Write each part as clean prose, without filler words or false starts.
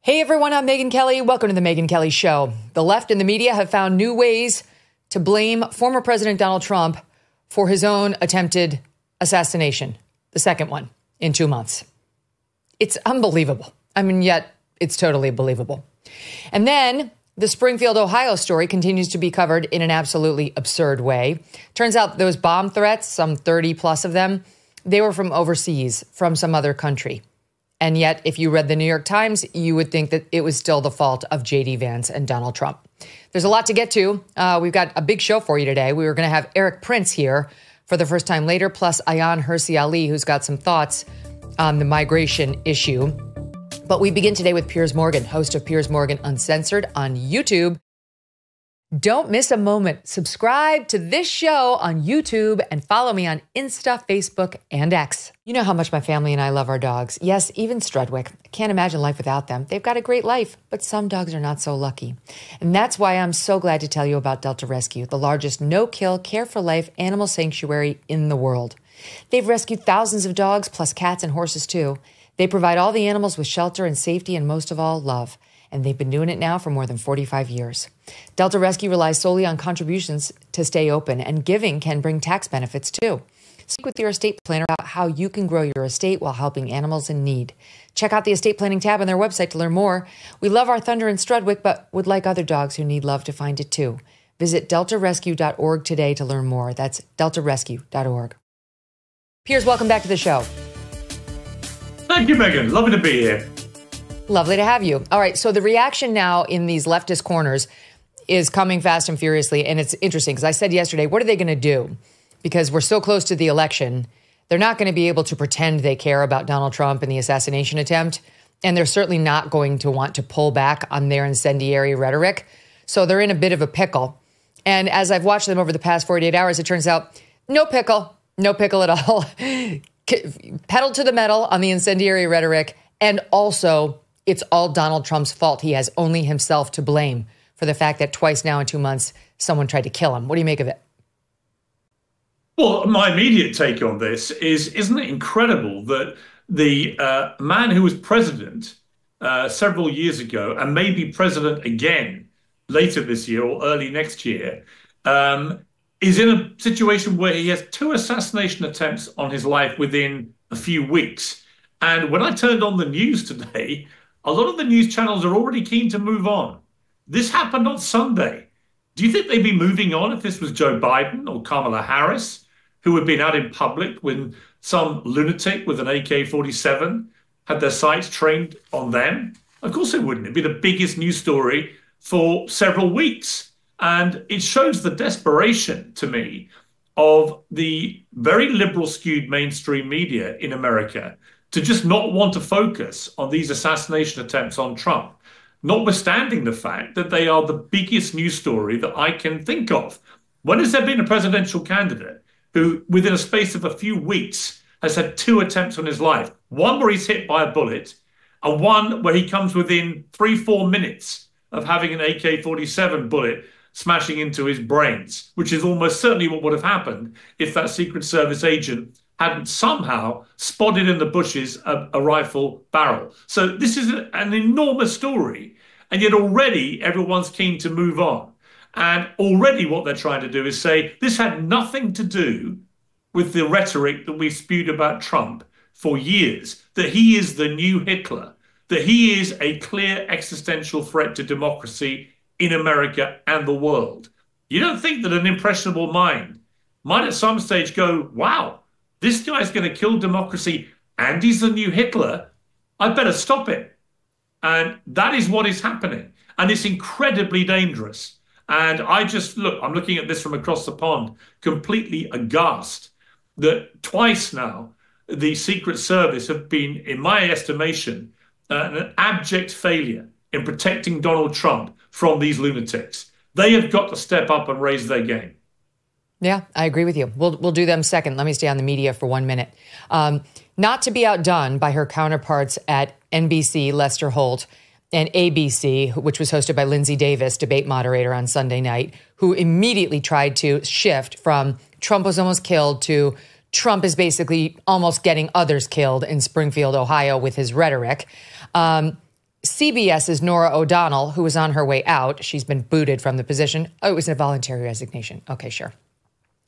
Hey everyone, I'm Megyn Kelly. Welcome to the Megyn Kelly Show. The left and the media have found new ways to blame former President Donald Trump for his own attempted assassination, the second one in 2 months. It's unbelievable. Yet it's totally believable. And then the Springfield, Ohio story continues to be covered in an absolutely absurd way. Turns out those bomb threats, some 30 plus of them, they were from overseas, from some other country. And yet, if you read the New York Times, you would think that it was still the fault of J.D. Vance and Donald Trump. There's a lot to get to. We've got a big show for you today. We were going to have Erik here for the first time later, plus Ayaan Hirsi Ali, who's got some thoughts on the migration issue. But we begin today with Piers Morgan, host of Piers Morgan Uncensored on YouTube. Don't miss a moment. Subscribe to this show on YouTube and follow me on Insta, Facebook, and X. You know how much my family and I love our dogs. Yes, even Strudwick. I can't imagine life without them. They've got a great life, but some dogs are not so lucky. And that's why I'm so glad to tell you about Delta Rescue, the largest no-kill, care-for-life animal sanctuary in the world. They've rescued thousands of dogs, plus cats and horses too. They provide all the animals with shelter and safety and most of all, love. And they've been doing it now for more than 45 years. Delta Rescue relies solely on contributions to stay open, and giving can bring tax benefits too. Speak with your estate planner about how you can grow your estate while helping animals in need. Check out the estate planning tab on their website to learn more. We love our Thunder and Strudwick, but would like other dogs who need love to find it too. Visit deltarescue.org today to learn more. That's deltarescue.org. Piers, welcome back to the show. Thank you, Megyn. Lovely to be here. Lovely to have you. All right. So the reaction now in these leftist corners is coming fast and furiously. And it's interesting because I said yesterday, what are they going to do? Because we're so close to the election. They're not going to be able to pretend they care about Donald Trump and the assassination attempt. And they're certainly not going to want to pull back on their incendiary rhetoric. So they're in a bit of a pickle. And as I've watched them over the past 48 hours, it turns out no pickle at all. Pedal to the metal on the incendiary rhetoric. And also, it's all Donald Trump's fault. He has only himself to blame for the fact that twice now in 2 months, someone tried to kill him. What do you make of it? Well, my immediate take on this is, isn't it incredible that the man who was president several years ago and may be president again later this year or early next year is in a situation where he has 2 assassination attempts on his life within a few weeks. And when I turned on the news today, a lot of the news channels are already keen to move on. This happened on Sunday. Do you think they'd be moving on if this was Joe Biden or Kamala Harris, who had been out in public when some lunatic with an AK-47 had their sights trained on them? Of course they wouldn't. It'd be the biggest news story for several weeks. And it shows the desperation to me of the very liberal skewed mainstream media in America to just not want to focus on these assassination attempts on Trump, notwithstanding the fact that they are the biggest news story that I can think of. When has there been a presidential candidate who, within a space of a few weeks, has had 2 attempts on his life? One where he's hit by a bullet, and one where he comes within 3-4 minutes of having an AK-47 bullet smashing into his brains, which is almost certainly what would have happened if that Secret Service agent hadn't somehow spotted in the bushes a rifle barrel. So this is an enormous story. And yet already everyone's keen to move on. And already what they're trying to do is say this had nothing to do with the rhetoric that we've spewed about Trump for years, that he is the new Hitler, that he is a clear existential threat to democracy in America and the world. You don't think that an impressionable mind might at some stage go, wow, this guy's going to kill democracy and he's the new Hitler. I better stop it. And that is what is happening. And it's incredibly dangerous. And I'm looking at this from across the pond, completely aghast that twice now the Secret Service have been, in my estimation, an abject failure in protecting Donald Trump from these lunatics. They have got to step up and raise their game. Yeah, I agree with you. We'll do them second. Let me stay on the media for 1 minute. Not to be outdone by her counterparts at NBC, Lester Holt, and ABC, which was hosted by Lindsay Davis, debate moderator on Sunday night, who immediately tried to shift from Trump was almost killed to Trump is basically almost getting others killed in Springfield, Ohio with his rhetoric. CBS's Norah O'Donnell, who was on her way out, she's been booted from the position. Oh, it was a voluntary resignation. Okay, sure.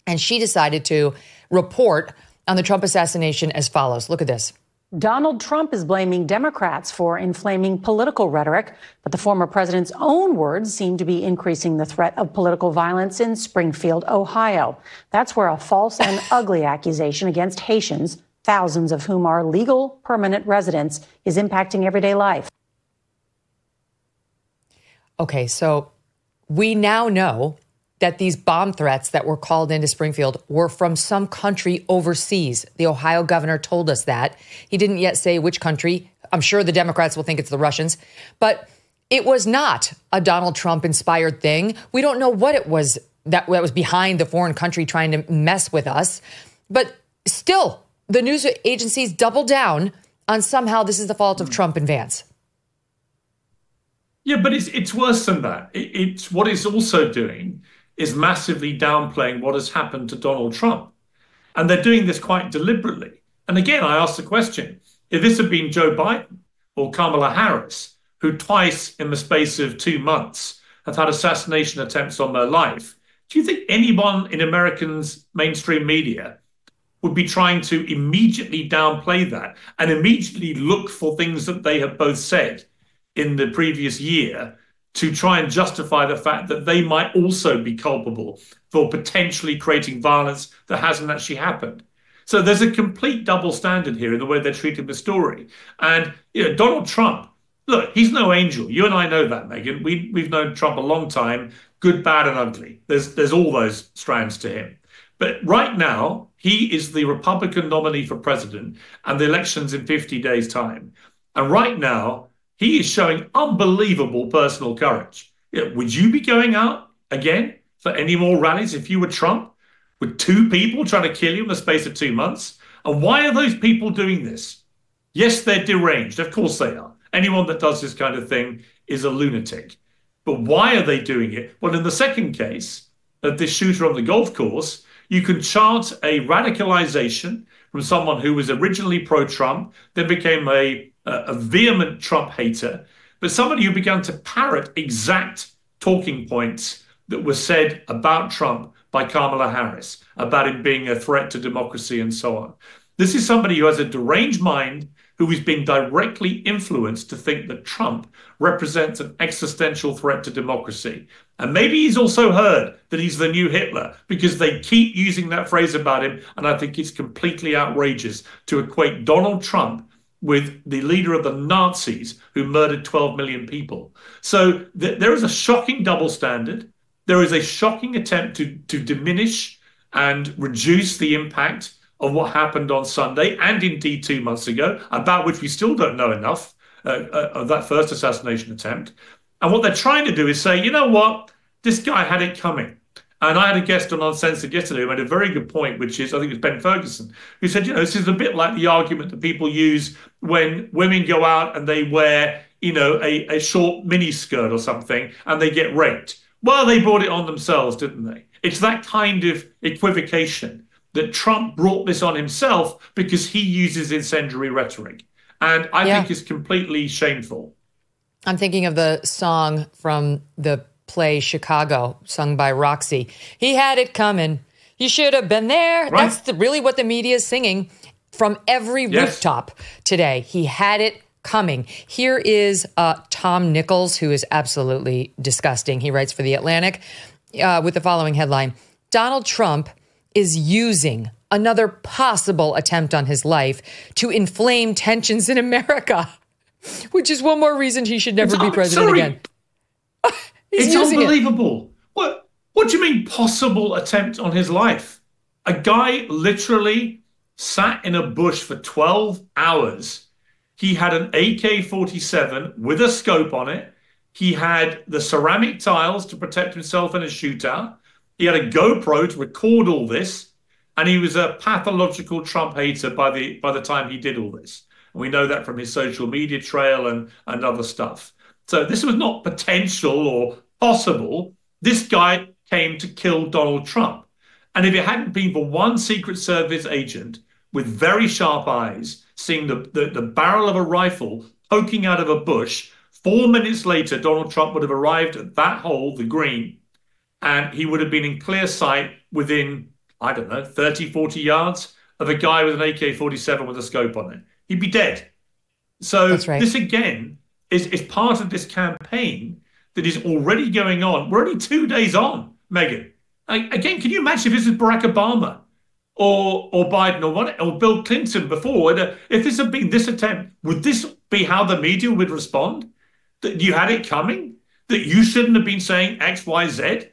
And she decided to report on the Trump assassination as follows. Look at this. Donald Trump is blaming Democrats for inflaming political rhetoric, but the former president's own words seem to be increasing the threat of political violence in Springfield, Ohio. That's where a false and ugly accusation against Haitians, thousands of whom are legal permanent residents, is impacting everyday life. Okay, so we now know that these bomb threats that were called into Springfield were from some country overseas. The Ohio governor told us that. He didn't yet say which country. I'm sure the Democrats will think it's the Russians. But it was not a Donald Trump-inspired thing. We don't know what it was that was behind the foreign country trying to mess with us. But still, the news agencies double down on somehow this is the fault of Trump and Vance. Yeah, but it's worse than that. It's what it's also doing is massively downplaying what has happened to Donald Trump. And they're doing this quite deliberately. And again, I ask the question, if this had been Joe Biden or Kamala Harris, who twice in the space of 2 months have had assassination attempts on their life, do you think anyone in Americans' mainstream media would be trying to immediately downplay that and immediately look for things that they have both said in the previous year to try and justify the fact that they might also be culpable for potentially creating violence that hasn't actually happened? So there's a complete double standard here in the way they're treating the story. And Donald Trump, look, he's no angel. You and I know that, Megyn. We've known Trump a long time, good, bad, and ugly. There's all those strands to him. But right now, he is the Republican nominee for president, and the election's in 50 days' time. And right now, he is showing unbelievable personal courage. Would you be going out again for any more rallies if you were Trump, with 2 people trying to kill you in the space of 2 months? And why are those people doing this? Yes, they're deranged. Of course they are. Anyone that does this kind of thing is a lunatic. But why are they doing it? Well, in the second case of this shooter on the golf course, you can chart a radicalization from someone who was originally pro-Trump, then became a vehement Trump hater, but somebody who began to parrot exact talking points that were said about Trump by Kamala Harris, about him being a threat to democracy and so on. This is somebody who has a deranged mind, who is being directly influenced to think that Trump represents an existential threat to democracy. And maybe he's also heard that he's the new Hitler, because they keep using that phrase about him. And I think it's completely outrageous to equate Donald Trump with the leader of the Nazis who murdered 12 million people. So there is a shocking double standard. There is a shocking attempt to diminish and reduce the impact of what happened on Sunday, and indeed 2 months ago, about which we still don't know enough, of that first assassination attempt. And what they're trying to do is say, you know what, this guy had it coming. And I had a guest on Uncensored yesterday who made a very good point, which is, I think it's Ben Ferguson, who said, this is a bit like the argument that people use when women go out and they wear, a short mini skirt or something and they get raped. Well, they brought it on themselves, didn't they? It's that kind of equivocation that Trump brought this on himself because he uses incendiary rhetoric. And I think it's completely shameful. I'm thinking of the song from the play Chicago, sung by Roxy. He had it coming. You should have been there. Right. That's really what the media is singing from every rooftop today. He had it coming. Here is Tom Nichols, who is absolutely disgusting. He writes for The Atlantic with the following headline: Donald Trump is using another possible attempt on his life to inflame tensions in America, which is one more reason he should never be president again. It's unbelievable. What do you mean possible attempt on his life? A guy literally sat in a bush for 12 hours. He had an AK-47 with a scope on it. He had the ceramic tiles to protect himself in a shootout. He had a GoPro to record all this. And he was a pathological Trump hater by the time he did all this. And we know that from his social media trail and other stuff. So this was not potential or possible. This guy came to kill Donald Trump. And if it hadn't been for one Secret Service agent with very sharp eyes seeing the barrel of a rifle poking out of a bush 4 minutes later, Donald Trump would have arrived at that hole, the green, and he would have been in clear sight within, I don't know, 30, 40 yards of a guy with an AK-47 with a scope on it. He'd be dead. So That's right. This, again, is part of this campaign that is already going on. We're only 2 days on, Megyn. Again, can you imagine if this is Barack Obama or Biden or Bill Clinton before? If this had been this attempt, would this be how the media would respond? That you had it coming? That you shouldn't have been saying X, Y, Z?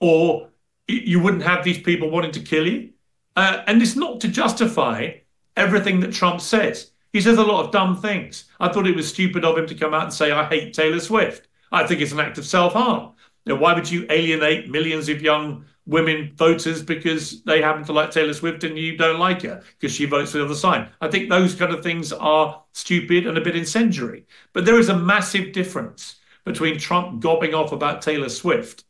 Or you wouldn't have these people wanting to kill you? And it's not to justify everything that Trump says. He says a lot of dumb things. I thought it was stupid of him to come out and say, I hate Taylor Swift. I think it's an act of self-harm. Why would you alienate millions of young women voters because they happen to like Taylor Swift and you don't like her because she votes for the other side? I think those kind of things are stupid and a bit incendiary. But there is a massive difference between Trump gobbing off about Taylor Swift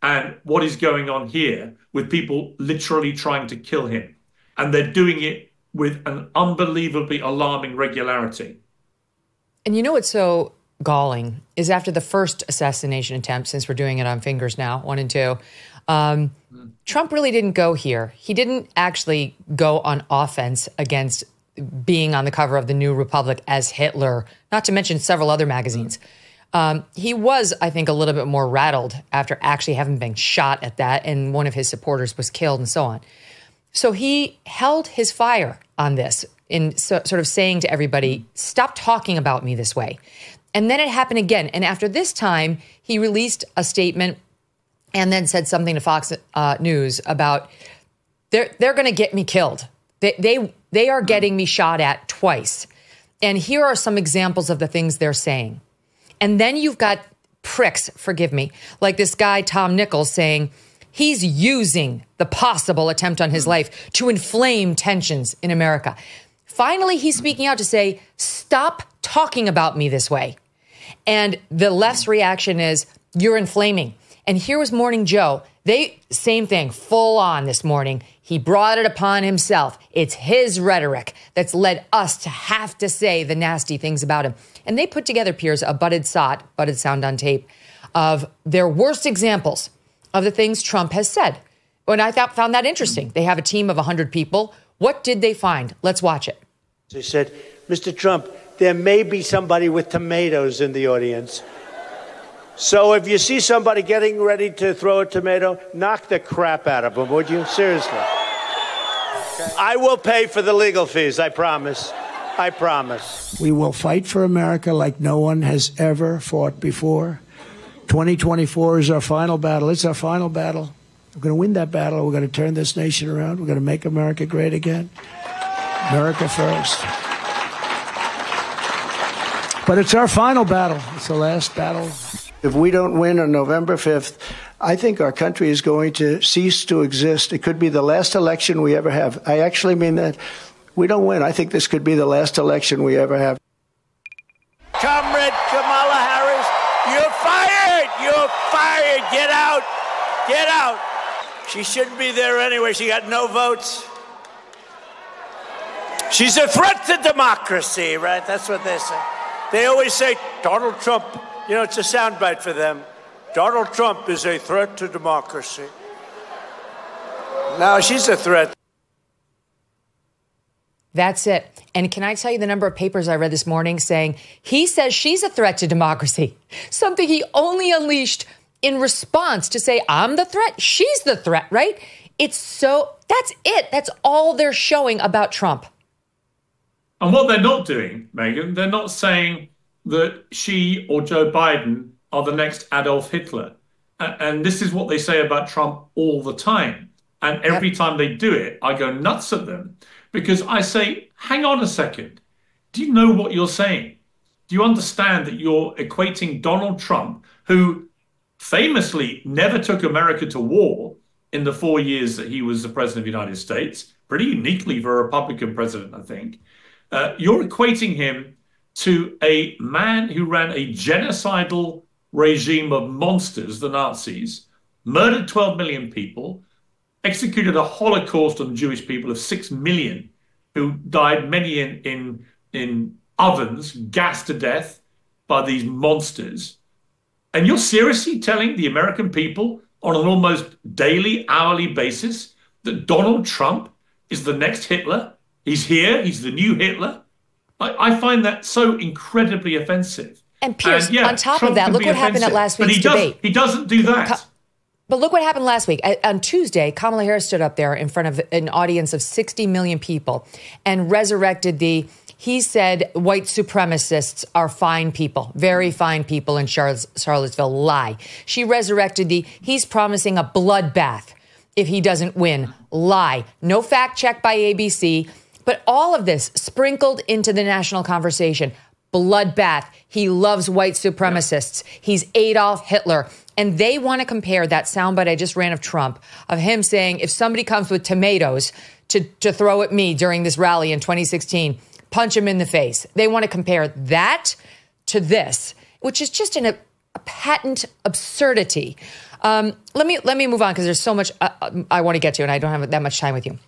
and what is going on here with people literally trying to kill him. And they're doing it with an unbelievably alarming regularity. And you know what's so galling is after the first assassination attempt, since we're doing it on fingers now, 1 and 2, Trump really didn't go here. He didn't actually go on offense against being on the cover of the New Republic as Hitler, not to mention several other magazines. He was, I think, a little bit more rattled after actually having been shot at that, and one of his supporters was killed and so on. So he held his fire on this in sort of saying to everybody, stop talking about me this way. And then it happened again. And after this time, he released a statement and then said something to Fox News about they're going to get me killed. They are getting me shot at twice. And here are some examples of the things they're saying. And then you've got pricks, forgive me, like this guy, Tom Nichols, saying he's using the possible attempt on his life to inflame tensions in America. Finally, he's speaking out to say, stop talking about me this way. And the left's reaction is, you're inflaming. And here was Morning Joe. Same thing, full on this morning. He brought it upon himself. It's his rhetoric that's led us to have to say the nasty things about him. And they put together, Piers, a butted sound on tape of their worst examples of the things Trump has said. And I found that interesting. They have a team of 100 people. What did they find? Let's watch it. They said, Mr. Trump, there may be somebody with tomatoes in the audience. So if you see somebody getting ready to throw a tomato, knock the crap out of them, would you? Seriously. Okay. I will pay for the legal fees, I promise. I promise. We will fight for America like no one has ever fought before. 2024 is our final battle. It's our final battle. We're going to win that battle. We're going to turn this nation around. We're going to make America great again. America first. But it's our final battle. It's the last battle. If we don't win on November 5th, I think our country is going to cease to exist. It could be the last election we ever have. I actually mean that. We don't win. I think this could be the last election we ever have. Comrade Kamala Harris, you're fired! You're fired! Get out! Get out! She shouldn't be there anyway. She got no votes. She's a threat to democracy, right? That's what they say. They always say, Donald Trump, you know, it's a soundbite for them. Donald Trump is a threat to democracy. No, she's a threat. That's it. And can I tell you the number of papers I read this morning saying he says she's a threat to democracy, something he only unleashed in response to say, I'm the threat. She's the threat, right? That's it. That's all they're showing about Trump. And what they're not doing, Megyn, they're not saying that she or Joe Biden are the next Adolf Hitler. And this is what they say about Trump all the time. And every time they do it, I go nuts at them because I say, hang on a second. Do you know what you're saying? Do you understand that you're equating Donald Trump, who famously never took America to war in the 4 years that he was the president of the United States, pretty uniquely for a Republican president, I think. You're equating him to a man who ran a genocidal regime of monsters, the Nazis, murdered 12 million people, executed a Holocaust on Jewish people of 6 million, who died, many in ovens, gassed to death, by these monsters. And you're seriously telling the American people on an almost daily, hourly basis that Donald Trump is the next Hitler? He's here. He's the new Hitler. I find that so incredibly offensive. And Piers, on top of that, look what happened at last week's debate. He doesn't do that. But look what happened last week. On Tuesday, Kamala Harris stood up there in front of an audience of 60 million people and resurrected he said white supremacists are fine people, very fine people in Charlottesville. Lie. She resurrected he's promising a bloodbath if he doesn't win. Lie. No fact check by ABC. But all of this sprinkled into the national conversation. Bloodbath. He loves white supremacists. He's Adolf Hitler. And they want to compare that soundbite I just ran of Trump, of him saying, if somebody comes with tomatoes to throw at me during this rally in 2016, punch him in the face. They want to compare that to this, which is just a patent absurdity. Let me move on because there's so much I want to get to, and I don't have that much time with you.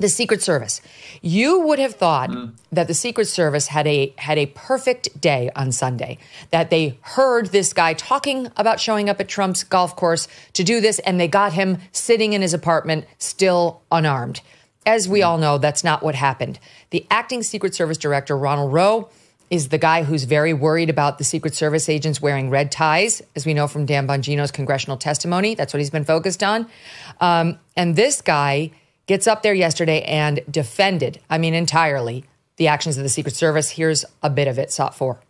The Secret Service. You would have thought that the Secret Service had a perfect day on Sunday, that they heard this guy talking about showing up at Trump's golf course to do this, and they got him sitting in his apartment still unarmed. As we all know, that's not what happened. The acting Secret Service director, Ronald Rowe, is the guy who's very worried about the Secret Service agents wearing red ties, as we know from Dan Bongino's congressional testimony. That's what he's been focused on. And this guy gets up there yesterday and defended, entirely, the actions of the Secret Service. Here's a bit of it, SOT 4.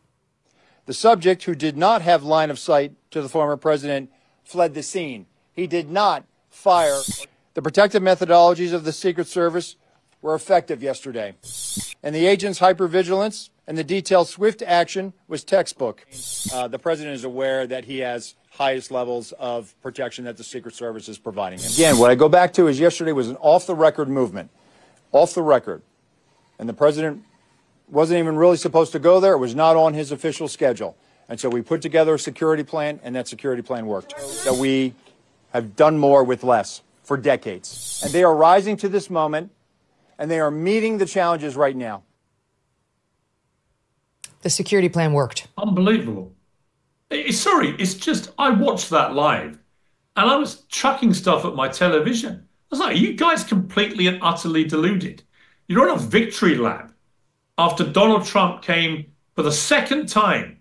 The subject, who did not have line of sight to the former president, fled the scene. He did not fire. The protective methodologies of the Secret Service were effective yesterday, and the agent's hypervigilance and the detailed swift action was textbook. The president is aware that he has highest levels of protection that the Secret Service is providing him. Again, what I go back to is yesterday was an off-the-record movement, off the record, and the president wasn't even really supposed to go there. It was not on his official schedule. And so we put together a security plan, and that security plan worked. That we have done more with less for decades. And they are rising to this moment, and they are meeting the challenges right now. The security plan worked. Unbelievable. It's just, I watched that live, and I was chucking stuff at my television. I was like, are you guys completely and utterly deluded? You're on a victory lap after Donald Trump came for the second time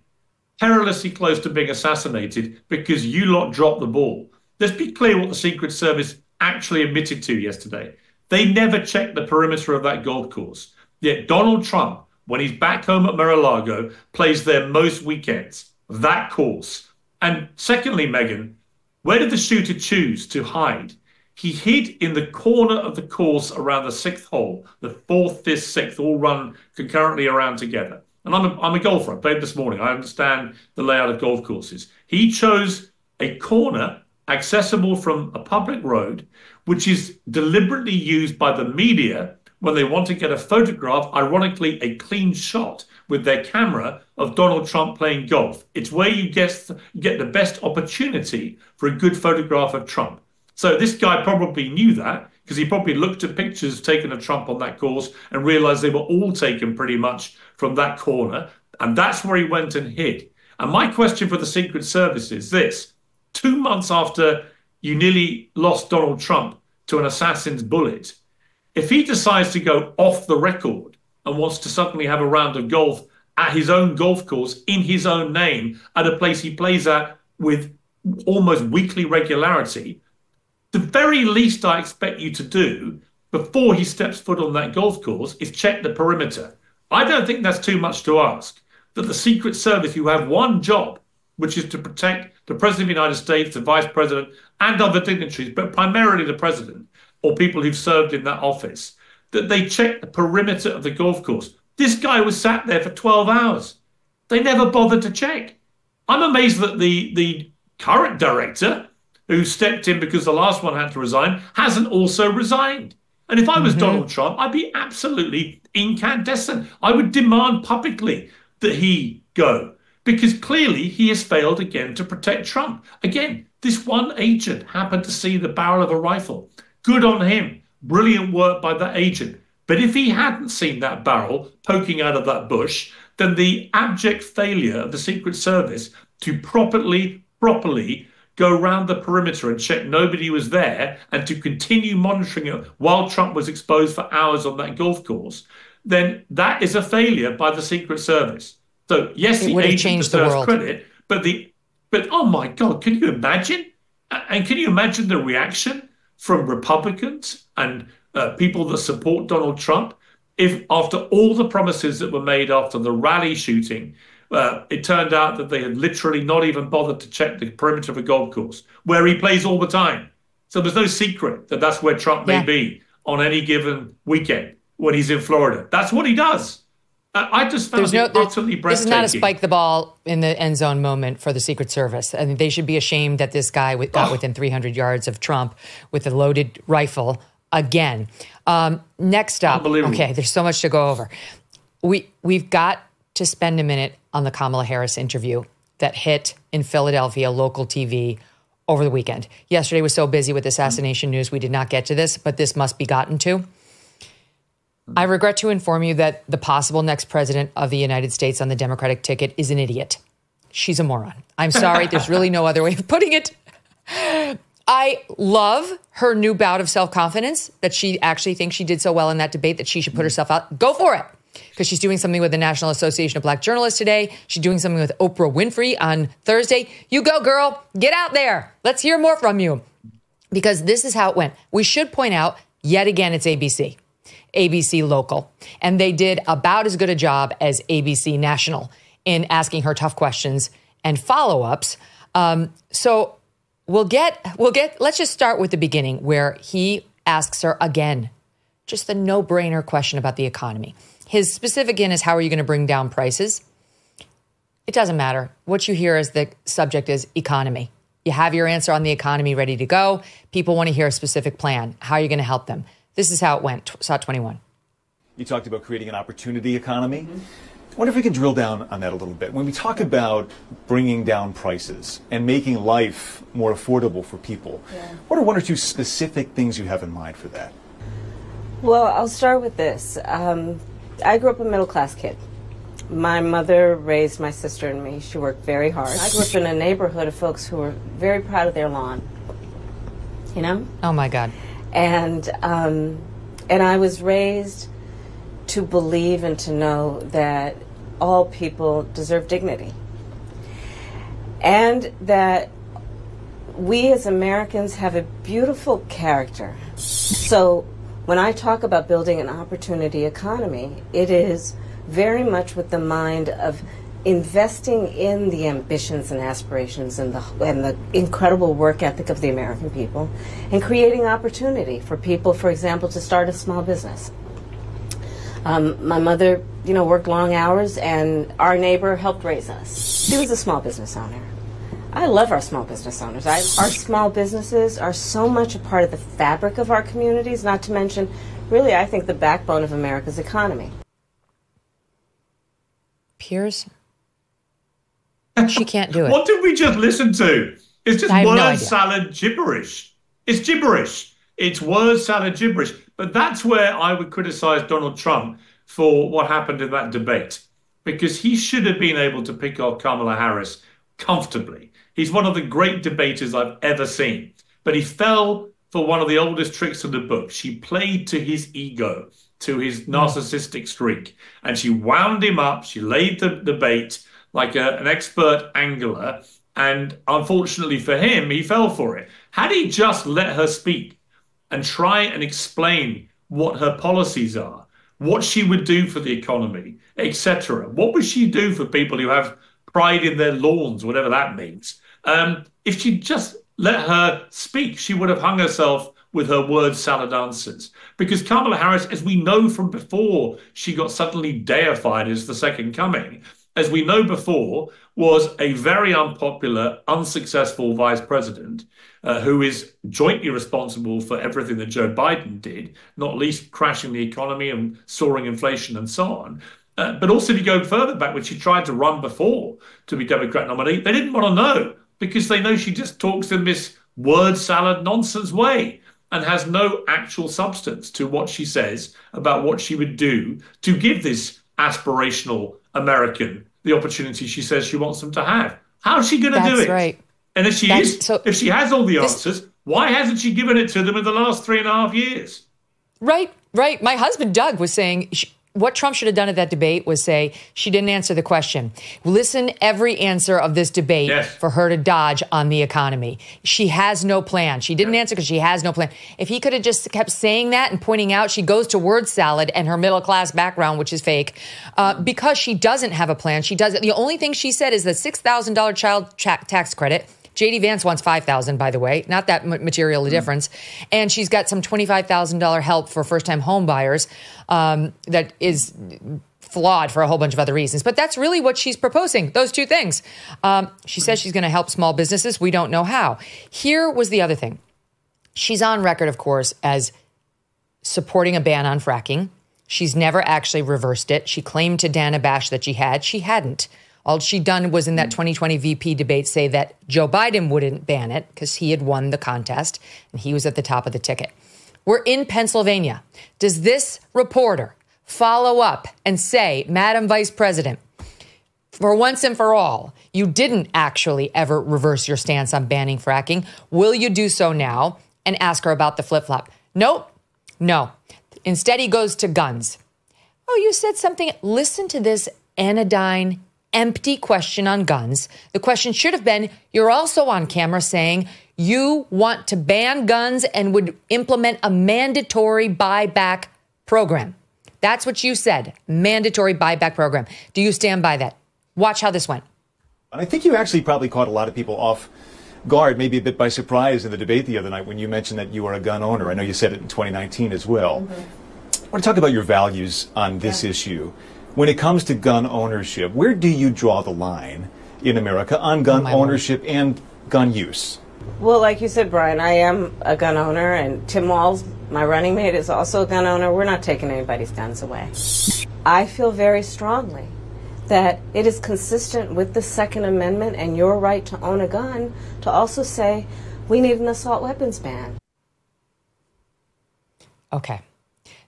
perilously close to being assassinated because you lot dropped the ball. Let's be clear what the Secret Service actually admitted to yesterday. They never checked the perimeter of that golf course. Yet Donald Trump, when he's back home at Mar-a-Lago, plays there most weekends, that course. And secondly, Megyn, where did the shooter choose to hide? He hid in the corner of the course around the sixth hole, the fourth, fifth, sixth, all run concurrently around together. And I'm a golfer. I played this morning. I understand the layout of golf courses. He chose a corner accessible from a public road, which is deliberately used by the media when they want to get a photograph, ironically, a clean shot with their camera of Donald Trump playing golf. It's where you get the best opportunity for a good photograph of Trump. So this guy probably knew that because he probably looked at pictures taken of Trump on that course and realized they were all taken pretty much from that corner. And that's where he went and hid. And my question for the Secret Service is this. 2 months after you nearly lost Donald Trump to an assassin's bullet, if he decides to go off the record and wants to suddenly have a round of golf at his own golf course in his own name at a place he plays at with almost weekly regularity, the very least I expect you to do before he steps foot on that golf course is check the perimeter. I don't think that's too much to ask, that the Secret Service, who have one job, which is to protect the President of the United States, the Vice President, and other dignitaries, but primarily the President or people who've served in that office, that they check the perimeter of the golf course. This guy was sat there for 12 hours. They never bothered to check. I'm amazed that the current director, who stepped in because the last one had to resign, hasn't also resigned. And if I was Donald Trump, I'd be absolutely incandescent. I would demand publicly that he go, because clearly he has failed again to protect Trump. Again, this one agent happened to see the barrel of a rifle. Good on him. Brilliant work by that agent. But if he hadn't seen that barrel poking out of that bush, than the abject failure of the Secret Service to properly go around the perimeter and check nobody was there and to continue monitoring it while Trump was exposed for hours on that golf course, then that is a failure by the Secret Service. So yes, the agent deserves credit, but oh my God, can you imagine? And can you imagine the reaction from Republicans and people that support Donald Trump if after all the promises that were made after the rally shooting, it turned out that they had literally not even bothered to check the perimeter of a golf course where he plays all the time. So there's no secret that that's where Trump may be on any given weekend when he's in Florida. That's what he does. I just found it utterly breathtaking. This is not a spike the ball in the end zone moment for the Secret Service. I mean, they should be ashamed that this guy got within 300 yards of Trump with a loaded rifle again. Next up, okay, there's so much to go over. We've got to spend a minute on the Kamala Harris interview that hit in Philadelphia, local TV, over the weekend. Yesterday was so busy with assassination news, we did not get to this, but this must be gotten to. I regret to inform you that the possible next president of the United States on the Democratic ticket is an idiot. She's a moron. I'm sorry. There's really no other way of putting it. I love her new bout of self-confidence that she actually thinks she did so well in that debate that she should put herself out. Go for it. Because she's doing something with the National Association of Black Journalists today. She's doing something with Oprah Winfrey on Thursday. You go, girl. Get out there. Let's hear more from you. Because this is how it went. We should point out, yet again, it's ABC local. And they did about as good a job as ABC national in asking her tough questions and follow-ups. So let's just start with the beginning where he asks her again, just the no-brainer question about the economy. His specific in is, how are you going to bring down prices? It doesn't matter. What you hear as the subject is economy. You have your answer on the economy ready to go. People want to hear a specific plan. How are you going to help them? This is how it went. SOT 21. You talked about creating an opportunity economy. I wonder if we can drill down on that a little bit. When we talk about bringing down prices and making life more affordable for people, what are one or two specific things you have in mind for that? Well, I'll start with this. I grew up a middle-class kid. My mother raised my sister and me. She worked very hard. I grew up in a neighborhood of folks who were very proud of their lawn. You know? Oh, my God. And I was raised to believe and to know that all people deserve dignity. And that we as Americans have a beautiful character. So when I talk about building an opportunity economy, it is very much with the mind of investing in the ambitions and aspirations and the incredible work ethic of the American people, and creating opportunity for people, for example, to start a small business. My mother, worked long hours, and our neighbor helped raise us. She was a small business owner. I love our small business owners. Our small businesses are so much a part of the fabric of our communities, not to mention, really, I think, the backbone of America's economy. Piers? She can't do it. What did we just listen to? It's just word salad gibberish. It's gibberish. It's word salad gibberish. But that's where I would criticize Donald Trump for what happened in that debate, because he should have been able to pick off Kamala Harris comfortably. He's one of the great debaters I've ever seen. But he fell for one of the oldest tricks in the book. She played to his ego, to his narcissistic streak, and she wound him up. She laid the bait like an expert angler, and unfortunately for him, he fell for it. Had he just let her speak and try and explain what her policies are, what she would do for the economy, etc., what would she do for people who have pride in their lawns, whatever that means? If she just let her speak, she would have hung herself with her word salad answers. Because Kamala Harris, as we know from before she got suddenly deified as the second coming, as we know before, was a very unpopular, unsuccessful vice president who is jointly responsible for everything that Joe Biden did, not least crashing the economy and soaring inflation and so on. But also, if you go further back, when she tried to run before to be Democrat nominee, they didn't want to know, because they know she just talks in this word salad nonsense way and has no actual substance to what she says about what she would do to give this aspirational American the opportunity she says she wants them to have. How's she going to do it? That's right. And if she if she has all the answers, why hasn't she given it to them in the last 3.5 years? Right. My husband, Doug, was saying what Trump should have done at that debate was say she didn't answer the question. Listen, every answer of this debate for her to dodge on the economy. She has no plan. She didn't answer because she has no plan. If he could have just kept saying that and pointing out she goes to word salad and her middle class background, which is fake, because she doesn't have a plan. She doesn't. The only thing she said is the $6,000 child tax credit. J.D. Vance wants $5,000, by the way, not that material difference. And she's got some $25,000 help for first-time home buyers that is flawed for a whole bunch of other reasons. But that's really what she's proposing, those two things. She says she's going to help small businesses. We don't know how. Here was the other thing. She's on record, of course, as supporting a ban on fracking. She's never actually reversed it. She claimed to Dana Bash that she had. She hadn't. All she'd done was in that 2020 VP debate say that Joe Biden wouldn't ban it because he had won the contest and he was at the top of the ticket. We're in Pennsylvania. Does this reporter follow up and say, Madam Vice President, for once and for all, you didn't actually ever reverse your stance on banning fracking. Will you do so now? And ask her about the flip-flop. Nope. No. Instead, he goes to guns. Oh, you said something. Listen to this anodyne, empty question on guns. The question should have been, you're also on camera saying you want to ban guns and would implement a mandatory buyback program. That's what you said, mandatory buyback program. Do you stand by that? Watch how this went. And I think you actually probably caught a lot of people off guard, maybe a bit by surprise in the debate the other night when you mentioned that you are a gun owner. I know you said it in 2019 as well. I want to talk about your values on this issue. When it comes to gun ownership, where do you draw the line in America on gun ownership and gun use? Well, like you said, Brian, I am a gun owner, and Tim Walz, my running mate, is also a gun owner. We're not taking anybody's guns away. I feel very strongly that it is consistent with the Second Amendment and your right to own a gun to also say we need an assault weapons ban. Okay.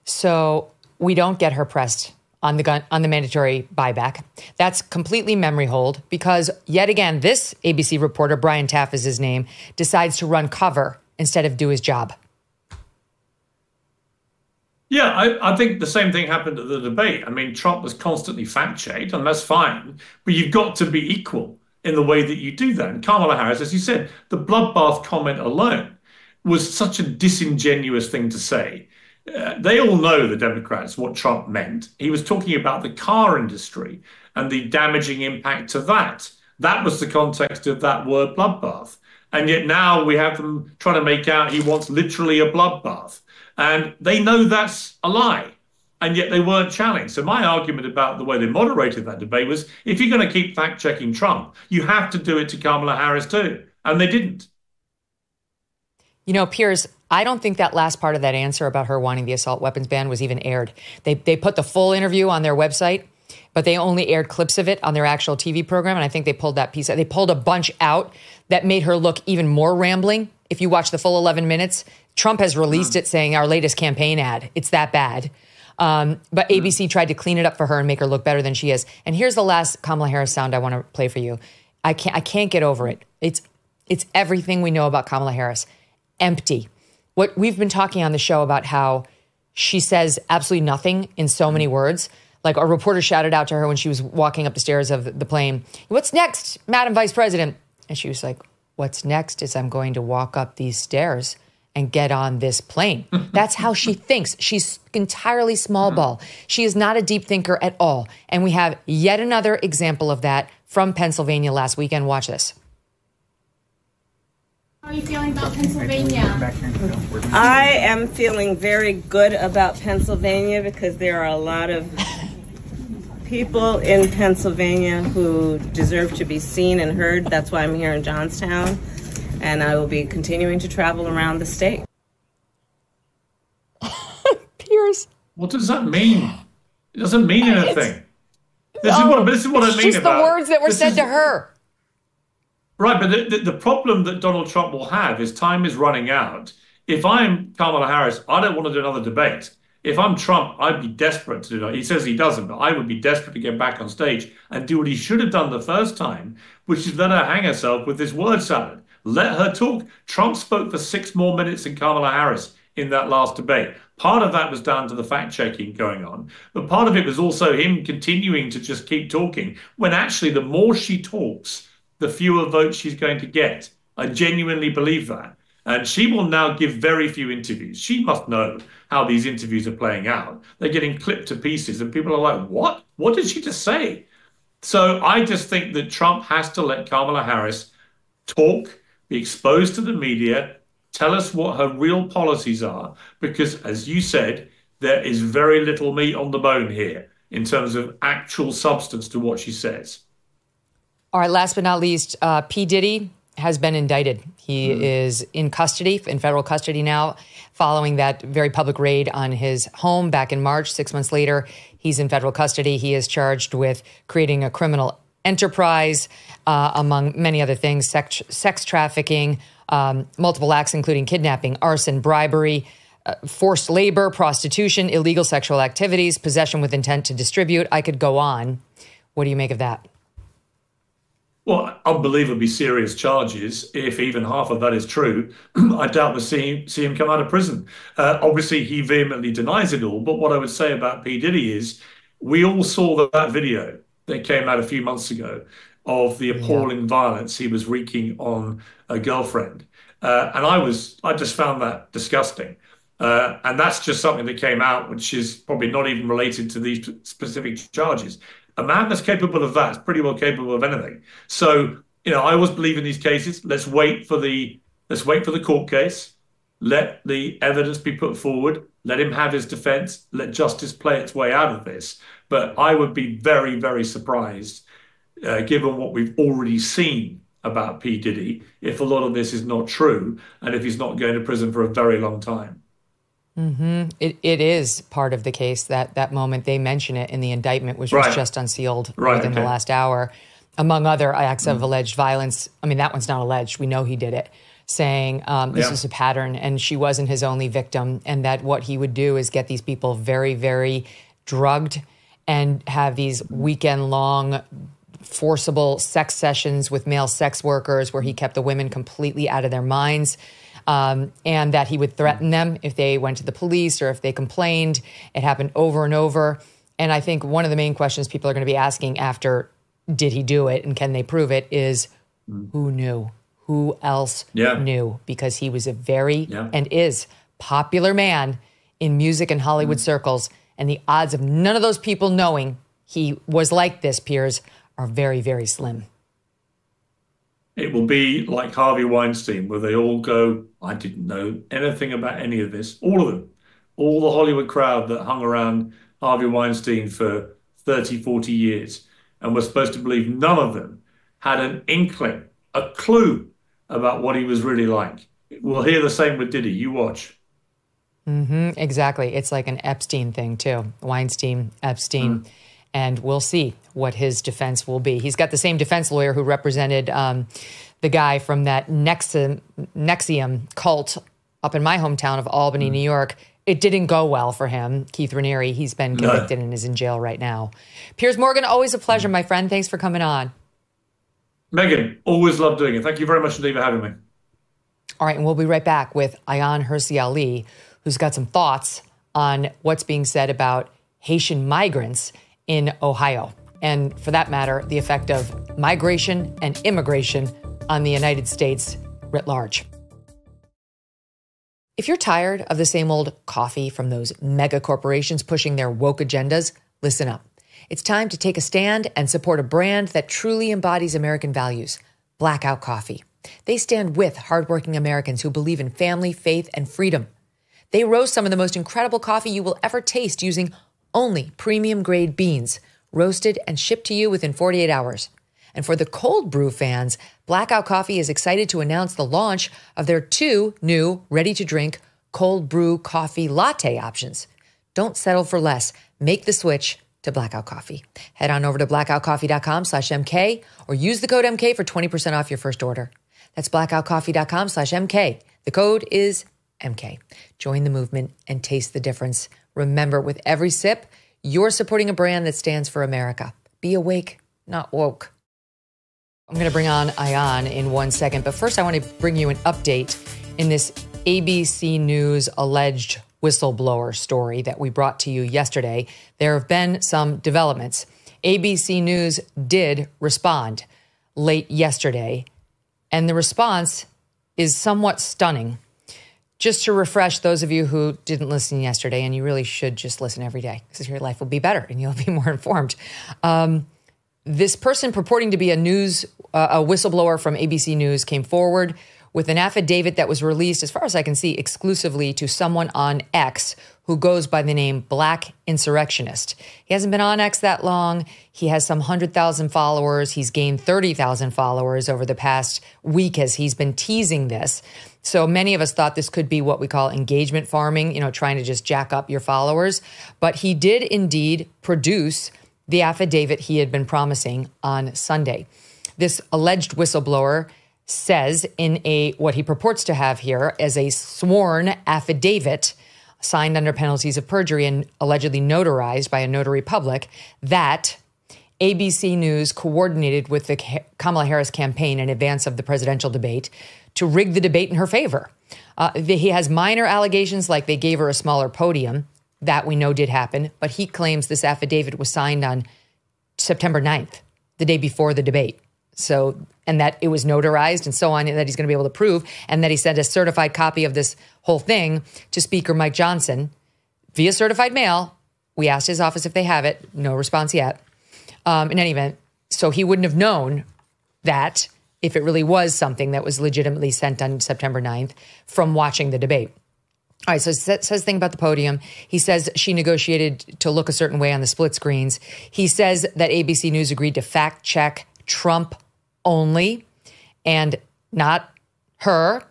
So we don't get her pressed on the mandatory buyback. That's completely memory hold because yet again, this ABC reporter, Brian Taff is his name, decides to run cover instead of do his job. Yeah, I think the same thing happened at the debate. I mean, Trump was constantly fact-checked, and that's fine. But you've got to be equal in the way that you do that. And Kamala Harris, as you said, the bloodbath comment alone was such a disingenuous thing to say. They all know, the Democrats, what Trump meant. He was talking about the car industry and the damaging impact to that. That was the context of that word bloodbath. And yet now we have them trying to make out he wants literally a bloodbath. And they know that's a lie. And yet they weren't challenged. So my argument about the way they moderated that debate was, if you're going to keep fact-checking Trump, you have to do it to Kamala Harris too. And they didn't. You know, Piers, I don't think that last part of that answer about her wanting the assault weapons ban was even aired. They put the full interview on their website, but they only aired clips of it on their actual TV program. And I think they pulled that piece out. They pulled a bunch out that made her look even more rambling. If you watch the full 11 minutes, Trump has released it saying our latest campaign ad. It's that bad. But ABC tried to clean it up for her and make her look better than she is. And here's the last Kamala Harris sound I want to play for you. I can't get over it. It's everything we know about Kamala Harris. Empty. What we've been talking on the show about how she says absolutely nothing in so many words. Like a reporter shouted out to her when she was walking up the stairs of the plane, "What's next, Madam Vice President?" And she was like, "What's next is I'm going to walk up these stairs and get on this plane." That's how she thinks. She's entirely small ball. She is not a deep thinker at all. And we have yet another example of that from Pennsylvania last weekend. Watch this. How are you feeling about Pennsylvania? I am feeling very good about Pennsylvania because there are a lot of people in Pennsylvania who deserve to be seen and heard. That's why I'm here in Johnstown, and I will be continuing to travel around the state. Piers. What does that mean? It doesn't mean anything. This is what I mean about it. It's just the words that were said to her. Right, but the problem that Donald Trump will have is time is running out. If I'm Kamala Harris, I don't want to do another debate. If I'm Trump, I'd be desperate to do that. He says he doesn't, but I would be desperate to get back on stage and do what he should have done the first time, which is let her hang herself with this word salad. Let her talk. Trump spoke for 6 more minutes than Kamala Harris in that last debate. Part of that was down to the fact-checking going on, but part of it was also him continuing to just keep talking, when actually the more she talks, the fewer votes she's going to get. I genuinely believe that. And she will now give very few interviews. She must know how these interviews are playing out. They're getting clipped to pieces, and people are like, what? What did she just say? So I just think that Trump has to let Kamala Harris talk, be exposed to the media, tell us what her real policies are, because, as you said, there is very little meat on the bone here in terms of actual substance to what she says. All right, last but not least, P. Diddy has been indicted. He is in custody, in federal custody now, following that very public raid on his home back in March. 6 months later, he's in federal custody. He is charged with creating a criminal enterprise, among many other things, sex trafficking, multiple acts, including kidnapping, arson, bribery, forced labor, prostitution, illegal sexual activities, possession with intent to distribute. I could go on. What do you make of that? Well, unbelievably serious charges. If even half of that is true, I doubt we'll see him come out of prison. Obviously, he vehemently denies it all. But what I would say about P. Diddy is we all saw that video that came out a few months ago of the appalling violence he was wreaking on a girlfriend. And I just found that disgusting. And that's just something that came out, which is probably not even related to these specific charges. A man that's capable of that is pretty well capable of anything. So, I always believe in these cases. Let's wait for the court case. Let the evidence be put forward. Let him have his defense. Let justice play its way out of this. But I would be very, very surprised, given what we've already seen about P. Diddy, if a lot of this is not true and if he's not going to prison for a very long time. Mm-hmm. It is part of the case that moment. They mention it in the indictment, which was just unsealed within the last hour, among other acts of alleged violence. I mean, that one's not alleged. We know he did it, saying this was a pattern and she wasn't his only victim, and that what he would do is get these people very, very drugged and have these weekend-long forcible sex sessions with male sex workers where he kept the women completely out of their minds. And that he would threaten them if they went to the police or if they complained. It happened over and over. And I think one of the main questions people are going to be asking after, did he do it and can they prove it, is who knew? Who else knew? Because he was a very and is popular man in music and Hollywood circles. And the odds of none of those people knowing he was like this, Piers, are very, very slim. It will be like Harvey Weinstein, where they all go, I didn't know anything about any of this. All of them. All the Hollywood crowd that hung around Harvey Weinstein for 30, 40 years. And we're supposed to believe none of them had an inkling, a clue about what he was really like. We'll hear the same with Diddy. You watch. Mm-hmm, exactly. It's like an Epstein thing, too. Weinstein, Epstein. And we'll see what his defense will be. He's got the same defense lawyer who represented the guy from that Nexium cult up in my hometown of Albany, New York. It didn't go well for him. Keith Raniere, he's been convicted and is in jail right now. Piers Morgan, always a pleasure, my friend. Thanks for coming on. Megyn, always love doing it. Thank you very much indeed for having me. All right, and we'll be right back with Ayaan Hirsi Ali, who's got some thoughts on what's being said about Haitian migrants in Ohio, and for that matter, the effect of migration and immigration on the United States writ large. If you're tired of the same old coffee from those mega corporations pushing their woke agendas, listen up. It's time to take a stand and support a brand that truly embodies American values, Blackout Coffee. They stand with hardworking Americans who believe in family, faith, and freedom. They roast some of the most incredible coffee you will ever taste using only premium grade beans, roasted and shipped to you within 48 hours. And for the cold brew fans, Blackout Coffee is excited to announce the launch of their 2 new ready-to-drink cold brew coffee latte options. Don't settle for less. Make the switch to Blackout Coffee. Head on over to blackoutcoffee.com/MK or use the code MK for 20% off your first order. That's blackoutcoffee.com/MK. The code is MK. Join the movement and taste the difference. Remember, with every sip, you're supporting a brand that stands for America. Be awake, not woke. I'm going to bring on Ayaan in 1 second, but first I want to bring you an update in this ABC News alleged whistleblower story that we brought to you yesterday. There have been some developments. ABC News did respond late yesterday, and the response is somewhat stunning. Just to refresh those of you who didn't listen yesterday, and you really should just listen every day because your life will be better and you'll be more informed. This person purporting to be a whistleblower from ABC News came forward with an affidavit that was released, as far as I can see, exclusively to someone on X who goes by the name Black Insurrectionist. He hasn't been on X that long. He has some 100,000 followers. He's gained 30,000 followers over the past week as he's been teasing this. So many of us thought this could be what we call engagement farming, trying to just jack up your followers. But he did indeed produce the affidavit he had been promising on Sunday. This alleged whistleblower says in what he purports to have here as a sworn affidavit signed under penalties of perjury and allegedly notarized by a notary public that ABC News coordinated with the Kamala Harris campaign in advance of the presidential debate to rig the debate in her favor. He has minor allegations like they gave her a smaller podium. That we know did happen, but he claims this affidavit was signed on September 9th, the day before the debate. So, and that it was notarized and so on, and that he's going to be able to prove, and that he sent a certified copy of this whole thing to Speaker Mike Johnson via certified mail. We asked his office if they have it. No response yet. In any event, so he wouldn't have known that if it really was something that was legitimately sent on September 9th from watching the debate. All right, so it says the thing about the podium. He says she negotiated to look a certain way on the split screens. He says that ABC News agreed to fact check Trump only and not her.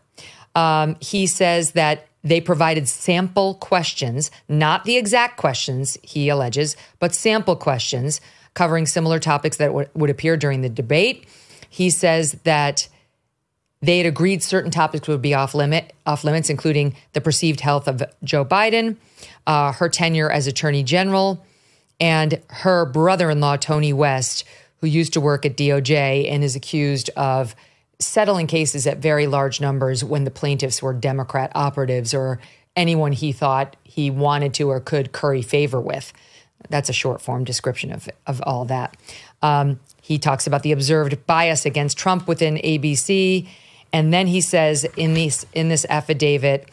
He says that they provided sample questions, not the exact questions, he alleges, but sample questions covering similar topics that would appear during the debate. He says that they had agreed certain topics would be off limits, including the perceived health of Joe Biden, her tenure as Attorney General, and her brother-in-law, Tony West, who used to work at DOJ and is accused of settling cases at very large numbers when the plaintiffs were Democrat operatives or anyone he thought he wanted to or could curry favor with. That's a short form description of all that. He talks about the observed bias against Trump within ABC. And then he says in this affidavit,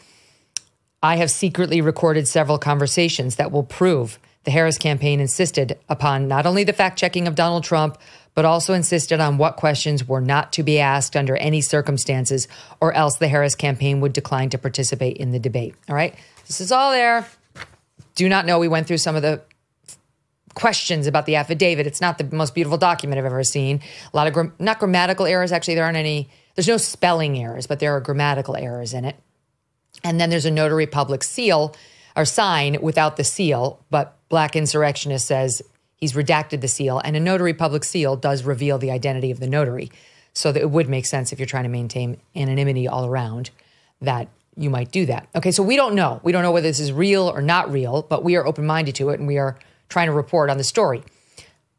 I have secretly recorded several conversations that will prove the Harris campaign insisted upon not only the fact-checking of Donald Trump, but also insisted on what questions were not to be asked under any circumstances, or else the Harris campaign would decline to participate in the debate. All right? This is all there. Do not know we went through some of the questions about the affidavit. It's not the most beautiful document I've ever seen. A lot of not grammatical errors. Actually, there aren't any. There's no spelling errors, but there are grammatical errors in it. And then there's a notary public seal or sign without the seal, but Black Insurrectionist says he's redacted the seal, and a notary public seal does reveal the identity of the notary. So that it would make sense if you're trying to maintain anonymity all around that you might do that. Okay, so we don't know. We don't know whether this is real or not real, but we are open-minded to it, and we are trying to report on the story.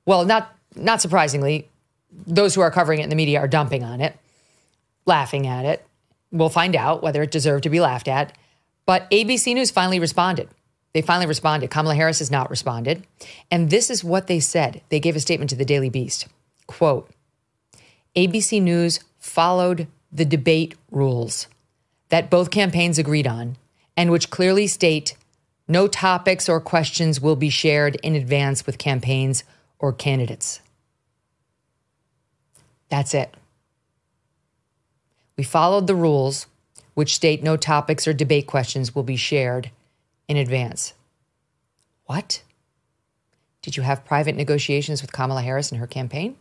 Well, not surprisingly, those who are covering it in the media are dumping on it, laughing at it. We'll find out whether it deserved to be laughed at. But ABC News finally responded. They finally responded. Kamala Harris has not responded. And this is what they said. They gave a statement to the Daily Beast. Quote, ABC News followed the debate rules that both campaigns agreed on and which clearly state no topics or questions will be shared in advance with campaigns or candidates. That's it. We followed the rules which state no topics or debate questions will be shared in advance. What? Did you have private negotiations with Kamala Harris and her campaign?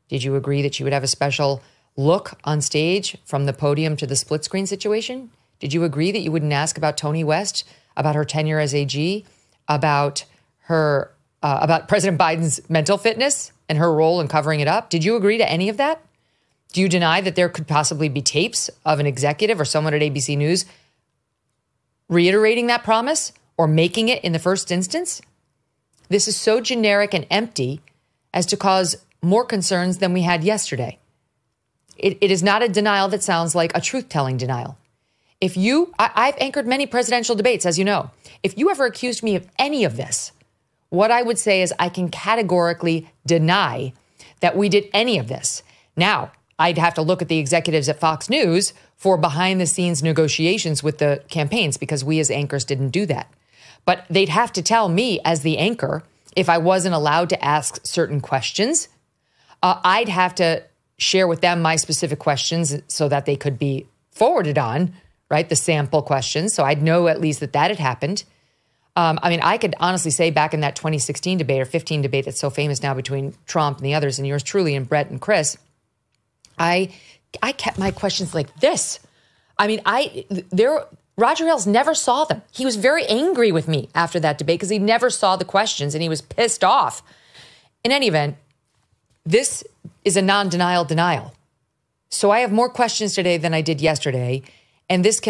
Did you agree that she would have a special look on stage from the podium to the split screen situation? Did you agree that you wouldn't ask about Tony West, about her tenure as AG, about her, about President Biden's mental fitness and her role in covering it up? Did you agree to any of that? Do you deny that there could possibly be tapes of an executive or someone at ABC News reiterating that promise or making it in the first instance? This is so generic and empty as to cause more concerns than we had yesterday. It is not a denial that sounds like a truth-telling denial. I've anchored many presidential debates, as you know. If you ever accused me of any of this, what I would say is I can categorically deny that we did any of this. Now, I'd have to look at the executives at Fox News for behind-the-scenes negotiations with the campaigns, because we as anchors didn't do that. But they'd have to tell me as the anchor if I wasn't allowed to ask certain questions. I'd have to share with them my specific questions so that they could be forwarded on, right? The sample questions. So I'd know at least that had happened. I could honestly say back in that 2016 debate or 15 debate that's so famous now between Trump and the others and yours truly and Brett and Chris, I kept my questions like this. Roger Ailes never saw them. He was very angry with me after that debate because he never saw the questions and he was pissed off. In any event, this is a non-denial denial. So I have more questions today than I did yesterday, and it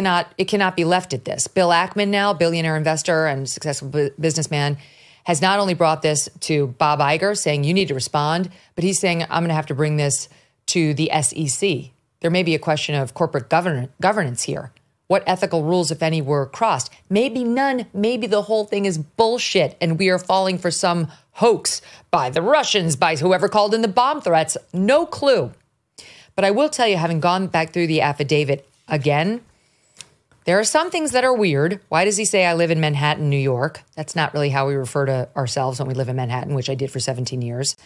cannot be left at this. Bill Ackman now, billionaire investor and successful businessman, has not only brought this to Bob Iger saying you need to respond, but he's saying I'm going to have to bring this to the SEC. There may be a question of corporate governance here. What ethical rules, if any, were crossed? Maybe none. Maybe the whole thing is bullshit and we are falling for some hoax by the Russians, by whoever called in the bomb threats. No clue. But I will tell you, having gone back through the affidavit again, there are some things that are weird. Why does he say I live in Manhattan, New York? That's not really how we refer to ourselves when we live in Manhattan, which I did for 17 years.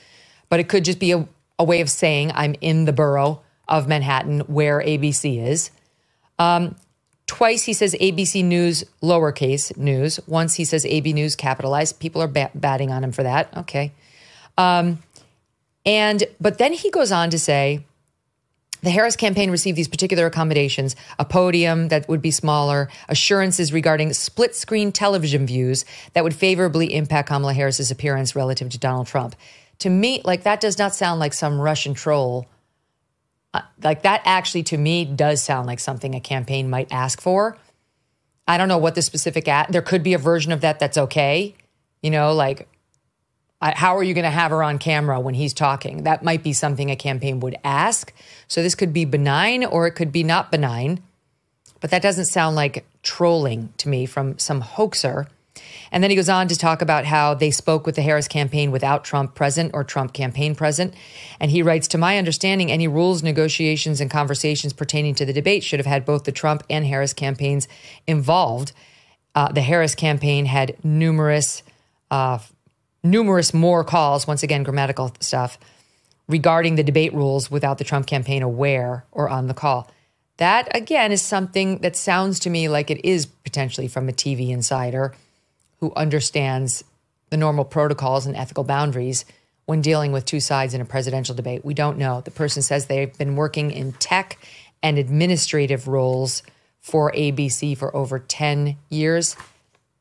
But it could just be a way of saying I'm in the borough of Manhattan where ABC is. Twice he says ABC News, lowercase news. Once he says AB News, capitalized. People are batting on him for that. Okay. But then he goes on to say, the Harris campaign received these particular accommodations, a podium that would be smaller, assurances regarding split-screen television views that would favorably impact Kamala Harris's appearance relative to Donald Trump. To me, that does not sound like some Russian troll. That actually, to me, does sound like something a campaign might ask for. I don't know what the specific there could be a version of that that's okay. How are you going to have her on camera when he's talking? That might be something a campaign would ask. So this could be benign or it could be not benign. But that doesn't sound like trolling to me from some hoaxer. And then he goes on to talk about how they spoke with the Harris campaign without Trump present or Trump campaign present. And he writes, to my understanding, any rules, negotiations, and conversations pertaining to the debate should have had both the Trump and Harris campaigns involved. The Harris campaign had numerous more calls, once again, grammatical stuff, regarding the debate rules without the Trump campaign aware or on the call. That, again, is something that sounds to me like it is potentially from a TV insider who understands the normal protocols and ethical boundaries when dealing with two sides in a presidential debate. We don't know. The person says they've been working in tech and administrative roles for ABC for over 10 years.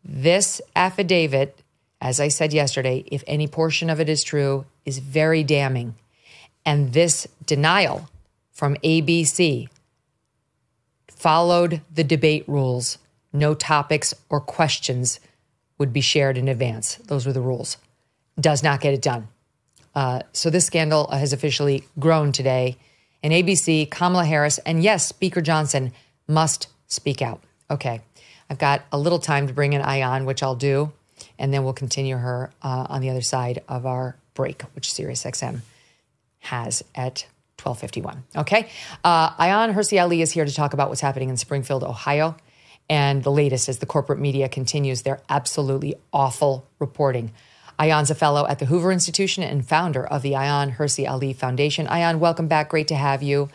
This affidavit, as I said yesterday, if any portion of it is true, is very damning. And this denial from ABC followed the debate rules. No topics or questions would be shared in advance. Those were the rules. Does not get it done. So this scandal has officially grown today. And ABC, Kamala Harris, and yes, Speaker Johnson must speak out. Okay, I've got a little time to bring in Ayaan, which I'll do. And then we'll continue her on the other side of our break, which SiriusXM has at 12:51. Okay. Ayaan Hirsi Ali is here to talk about what's happening in Springfield, Ohio. And the latest as the corporate media continues their absolutely awful reporting. Ayaan's a fellow at the Hoover Institution and founder of the Ayaan Hirsi Ali Foundation. Ayaan, welcome back. Great to have you.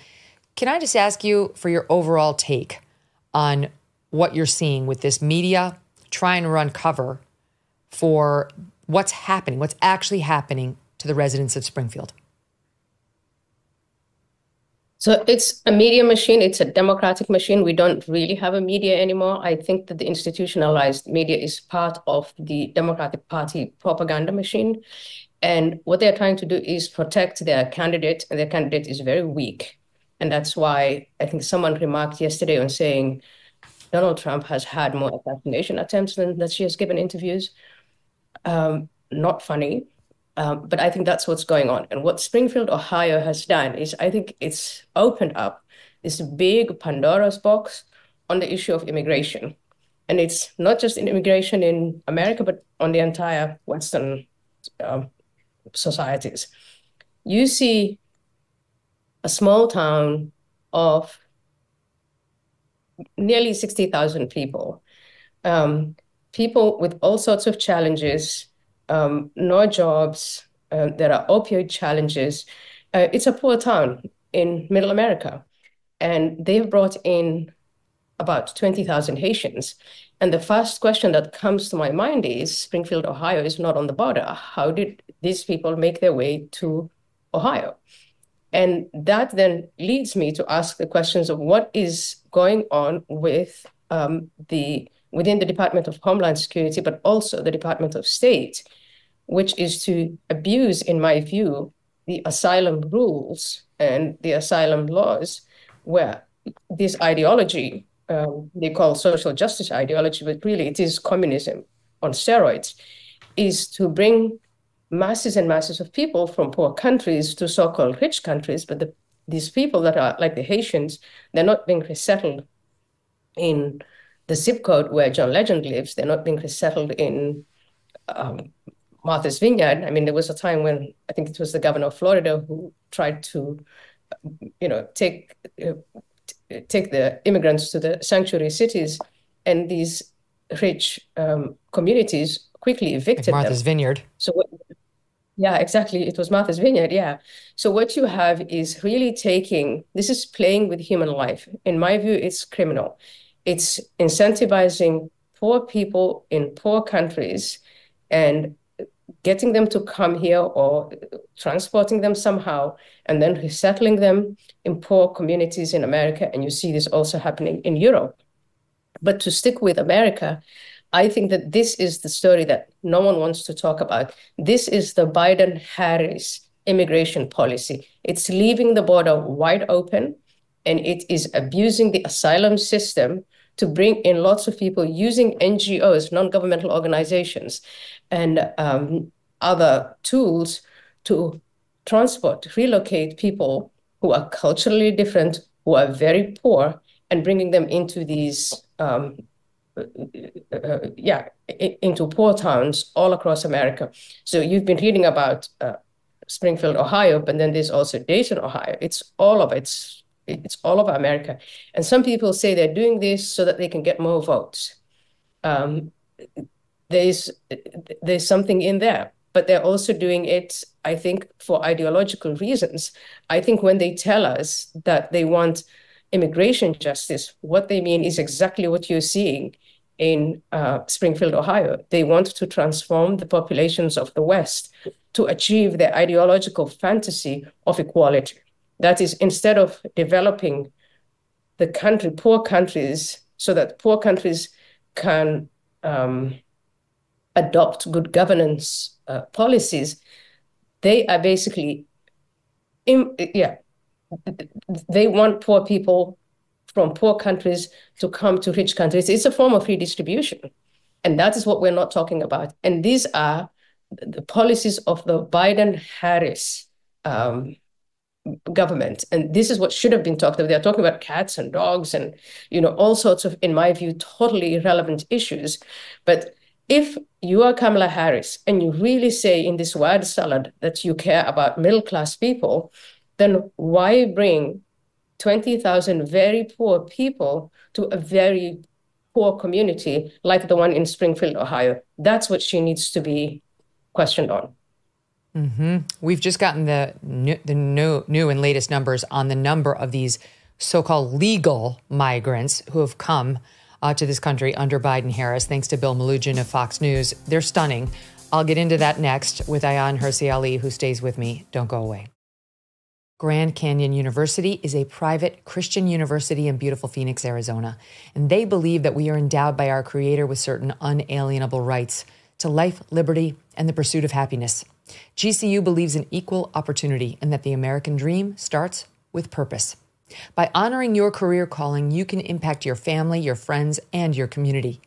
Can I just ask you for your overall take on what you're seeing with this media trying to run cover for what's happening, what's actually happening to the residents of Springfield? So it's a media machine. It's a democratic machine. We don't really have a media anymore. I think that the institutionalized media is part of the Democratic Party propaganda machine. And what they're trying to do is protect their candidate, and their candidate is very weak. And that's why I think someone remarked yesterday on saying Donald Trump has had more assassination attempts than that she has given interviews. Not funny, but I think that's what's going on. And what Springfield, Ohio has done is I think it's opened up this big Pandora's box on the issue of immigration. And it's not just in immigration in America, but on the entire Western societies. You see a small town of nearly 60,000 people, people with all sorts of challenges, no jobs, there are opioid challenges. It's a poor town in Middle America. And they've brought in about 20,000 Haitians. And the first question that comes to my mind is, Springfield, Ohio is not on the border. How did these people make their way to Ohio? And that then leads me to ask the questions of what is going on with within the Department of Homeland Security, but also the Department of State, which is to abuse, in my view, the asylum rules and the asylum laws, where this ideology, they call social justice ideology, but really it is communism on steroids, is to bring masses and masses of people from poor countries to so-called rich countries. But these people that are like the Haitians, they're not being resettled in the zip code where John Legend lives. They're not being resettled in Martha's Vineyard. I mean, there was a time when I think it was the governor of Florida who tried to, take the immigrants to the sanctuary cities, and these rich communities quickly evicted like Martha's them. Vineyard. So, yeah, exactly. It was Martha's Vineyard, yeah. So what you have is really this is playing with human life. In my view, it's criminal. It's incentivizing poor people in poor countries and getting them to come here or transporting them somehow and then resettling them in poor communities in America. And you see this also happening in Europe. But to stick with America, I think that this is the story that no one wants to talk about. This is the Biden-Harris immigration policy. It's leaving the border wide open, and it is abusing the asylum system to bring in lots of people using NGOs, non-governmental organizations, and other tools to relocate people who are culturally different, who are very poor, and bringing them into these into poor towns all across America. So you've been reading about Springfield, Ohio, but then there's also Dayton, Ohio. It's all over America. And some people say they're doing this so that they can get more votes. There's something in there, but they're also doing it, I think, for ideological reasons. I think when they tell us that they want immigration justice, what they mean is exactly what you're seeing in Springfield, Ohio. They want to transform the populations of the West to achieve their ideological fantasy of equality. That is, instead of developing the country, poor countries, so that poor countries can adopt good governance policies, they are basically, they want poor people from poor countries to come to rich countries. It's a form of redistribution. And that is what we're not talking about. And these are the policies of the Biden-Harris government. And this is what should have been talked about. They're talking about cats and dogs and, all sorts of, in my view, totally irrelevant issues. But if you are Kamala Harris and you really say in this word salad that you care about middle-class people, then why bring 20,000 very poor people to a very poor community like the one in Springfield, Ohio? That's what she needs to be questioned on. Mm-hmm. We've just gotten the new and latest numbers on the number of these so-called legal migrants who have come to this country under Biden-Harris, thanks to Bill Malugin of Fox News. They're stunning. I'll get into that next with Ayaan Hirsi Ali, who stays with me. Don't go away. Grand Canyon University is a private Christian university in beautiful Phoenix, Arizona, and they believe that we are endowed by our Creator with certain unalienable rights to life, liberty, and the pursuit of happiness. GCU believes in equal opportunity and that the American dream starts with purpose. By honoring your career calling, you can impact your family, your friends, and your community.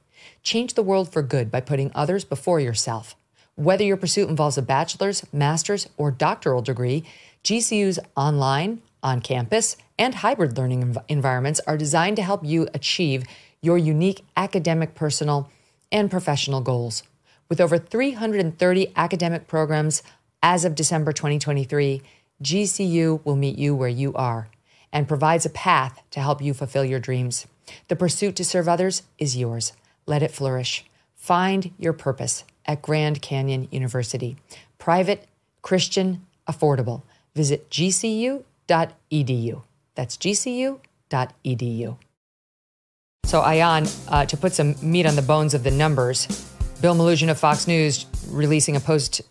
Change the world for good by putting others before yourself. Whether your pursuit involves a bachelor's, master's, or doctoral degree, GCU's online, on-campus, and hybrid learning environments are designed to help you achieve your unique academic, personal, and professional goals. With over 330 academic programs as of December 2023, GCU will meet you where you are and provides a path to help you fulfill your dreams. The pursuit to serve others is yours. Let it flourish. Find your purpose at Grand Canyon University. Private, Christian, affordable. Visit gcu.edu. That's gcu.edu. So, Ayaan, to put some meat on the bones of the numbers, Bill Melugin of Fox News releasing a post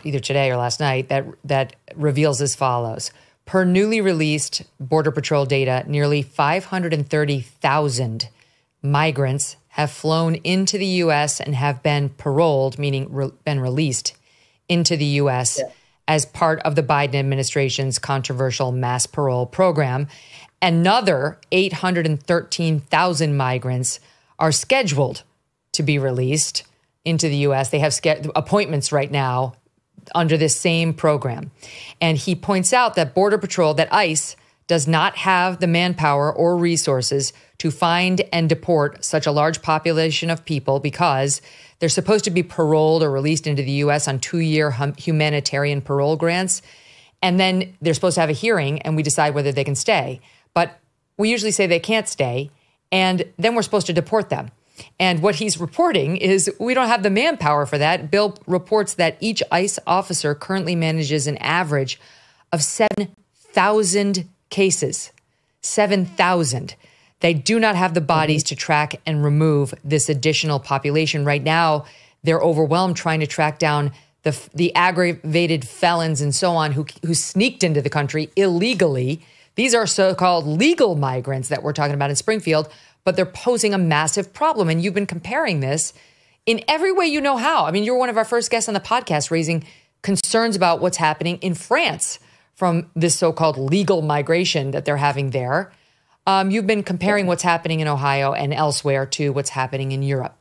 either today or last night that reveals as follows. Per newly released Border Patrol data, nearly 530,000 migrants have flown into the U.S. and have been paroled, meaning been released into the U.S. as part of the Biden administration's controversial mass parole program. Another 813,000 migrants are scheduled to be released into the U.S. They have appointments right now under this same program. And he points out that Border Patrol, that ICE, does not have the manpower or resources to find and deport such a large population of people because they're supposed to be paroled or released into the U.S. on 2-year humanitarian parole grants. And then they're supposed to have a hearing and we decide whether they can stay. But we usually say they can't stay, and then we're supposed to deport them. And what he's reporting is we don't have the manpower for that. Bill reports that each ICE officer currently manages an average of 7,000 cases. 7,000. They do not have the bodies to track and remove this additional population. Right now, they're overwhelmed trying to track down the aggravated felons and so on who sneaked into the country illegally. These are so-called legal migrants that we're talking about in Springfield, but they're posing a massive problem. And you've been comparing this in every way you know how. I mean, you're one of our first guests on the podcast raising concerns about what's happening in France from this so-called legal migration that they're having there. You've been comparing what's happening in Ohio and elsewhere to what's happening in Europe.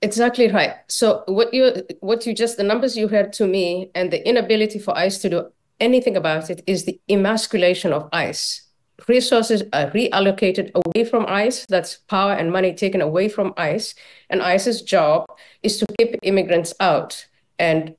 Exactly right. So the numbers you heard to me and the inability for ICE to do anything about it is the emasculation of ICE. Resources are reallocated away from ICE. That's power and money taken away from ICE. And ICE's job is to keep immigrants out and,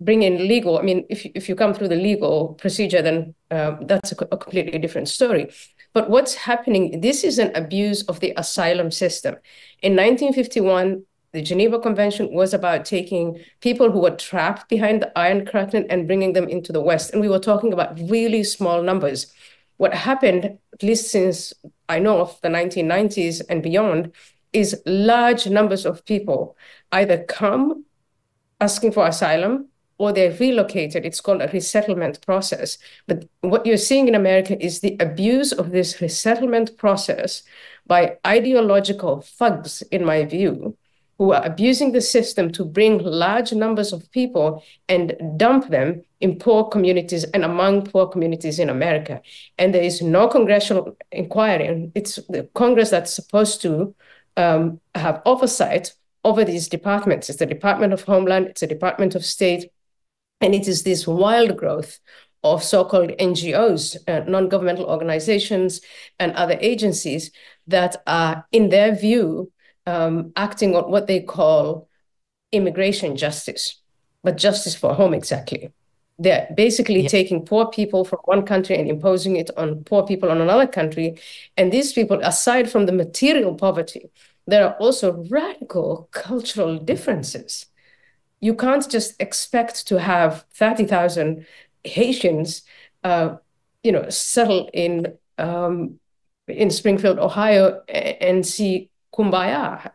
bring in legal. I mean, if you come through the legal procedure, then that's a completely different story. But what's happening, this is an abuse of the asylum system. In 1951, the Geneva Convention was about taking people who were trapped behind the Iron Curtain and bringing them into the West. And we were talking about really small numbers. What happened, at least since I know of the 1990s and beyond, is large numbers of people either come asking for asylum or they're relocated. It's called a resettlement process. But what you're seeing in America is the abuse of this resettlement process by ideological thugs, in my view, who are abusing the system to bring large numbers of people and dump them in poor communities and among poor communities in America. And there is no congressional inquiry. It's the Congress that's supposed to have oversight over these departments. It's the Department of Homeland, it's the Department of State, and it is this wild growth of so-called NGOs, non-governmental organizations, and other agencies that are, in their view, acting on what they call immigration justice, but justice for whom exactly? They're basically taking poor people from one country and imposing it on poor people on another country. And these people, aside from the material poverty, there are also radical cultural differences. You can't just expect to have 30,000 Haitians, settle in Springfield, Ohio, and see kumbaya,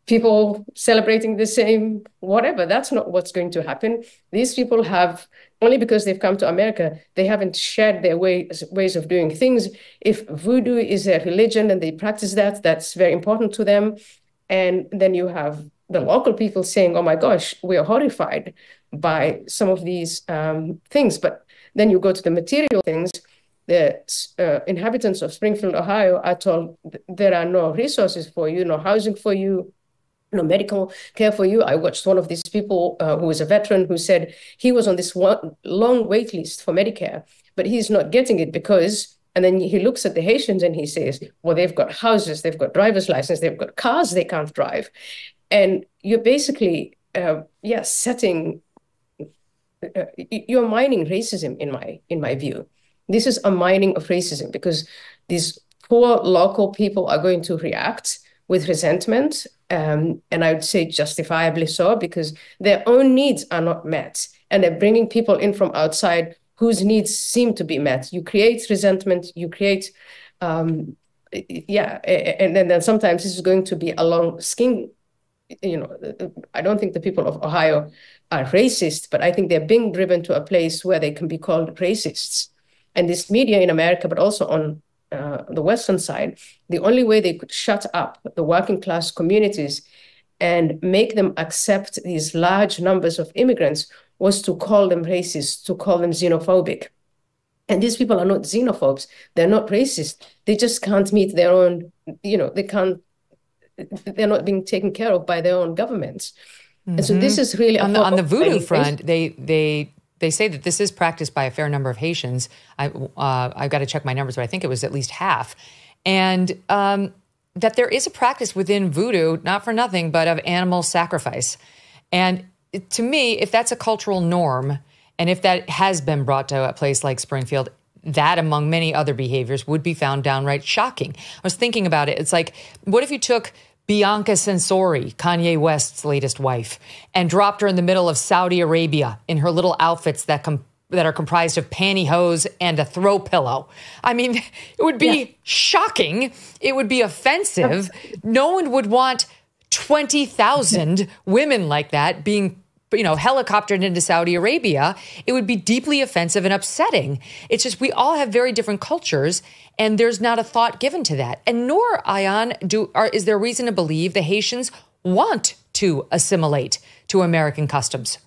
people celebrating the same whatever. That's not what's going to happen. These people have, only because they've come to America, they haven't shared their ways of doing things. If voodoo is their religion and they practice that, that's very important to them. And then you have the local people saying, oh my gosh, we are horrified by some of these things. But Then you go to the material things. The inhabitants of Springfield, Ohio are told there are no resources for you, no housing for you, no medical care for you. I watched one of these people who was a veteran who said he was on this long wait list for Medicare, but he's not getting it because, and then he looks at the Haitians and he says, well, they've got houses, they've got driver's license, they've got cars they can't drive. And you're basically, setting, you're mining racism in my view. This is a mining of racism because these poor local people are going to react with resentment, and I would say justifiably so, because their own needs are not met, and they're bringing people in from outside whose needs seem to be met. You create resentment, you create, and then sometimes this is going to be a long skin. I don't think the people of Ohio are racist, but I think they're being driven to a place where they can be called racists. And this media in America, but also on the Western side, the only way they could shut up the working class communities and make them accept these large numbers of immigrants was to call them racist, to call them xenophobic. And these people are not xenophobes. They're not racist. They just can't meet their own, they're not being taken care of by their own governments. And so this is really on the voodoo front. They say that this is practiced by a fair number of Haitians. I've got to check my numbers, but I think it was at least half. And that there is a practice within voodoo, not for nothing, but of animal sacrifice. And to me, if that's a cultural norm, and if that has been brought to a place like Springfield, that, among many other behaviors, would be found downright shocking. I was thinking about it. It's like, what if you took Bianca Censori, Kanye West's latest wife, and dropped her in the middle of Saudi Arabia in her little outfits that are comprised of pantyhose and a throw pillow? I mean, it would be shocking. It would be offensive. No one would want 20,000 women like that being, helicoptered into Saudi Arabia. It would be deeply offensive and upsetting. It's just, we all have very different cultures, and there's not a thought given to that. And nor, Ayaan, is there reason to believe the Haitians want to assimilate to American customs.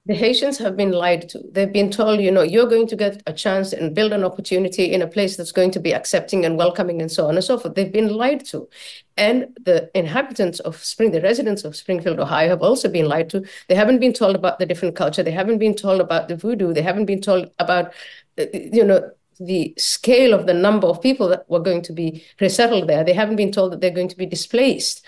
The Haitians have been lied to. They've been told, you're going to get a chance and build an opportunity in a place that's going to be accepting and welcoming and so on and so forth. They've been lied to. And the inhabitants of the residents of Springfield, Ohio, have also been lied to. They haven't been told about the different culture. They haven't been told about the voodoo. They haven't been told about, the scale of the number of people that were going to be resettled there. They haven't been told that they're going to be displaced.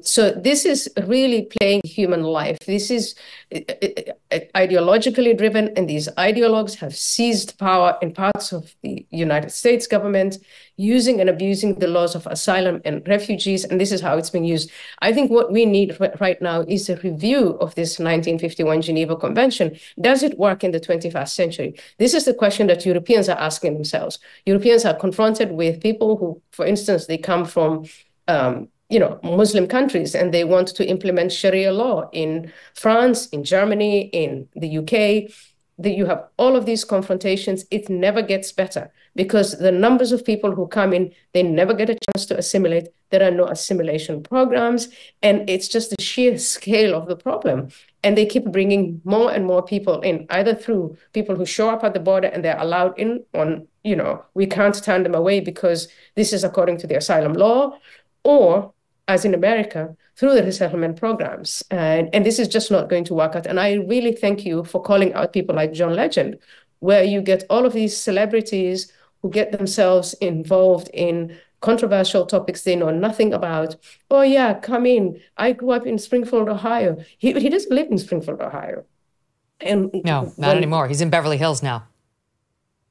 So this is really playing human life. This is ideologically driven, and these ideologues have seized power in parts of the United States government, using and abusing the laws of asylum and refugees, and this is how it's being used. I think what we need right now is a review of this 1951 Geneva Convention. Does it work in the 21st century? This is the question that Europeans are asking themselves. Europeans are confronted with people who, for instance, they come from Muslim countries, and they want to implement Sharia law in France, in Germany, in the UK. You have all of these confrontations. It never gets better because the numbers of people who come in, they never get a chance to assimilate. There are no assimilation programs, and it's just the sheer scale of the problem. And they keep bringing more and more people in, either through people who show up at the border and they're allowed in on, we can't turn them away because this is according to the asylum law, or as in America, through the resettlement programs. And this is just not going to work out. And I really thank you for calling out people like John Legend, where you get all of these celebrities who get themselves involved in controversial topics they know nothing about. Oh yeah, come in. I grew up in Springfield, Ohio. He doesn't live in Springfield, Ohio. And no, not anymore. He's in Beverly Hills now.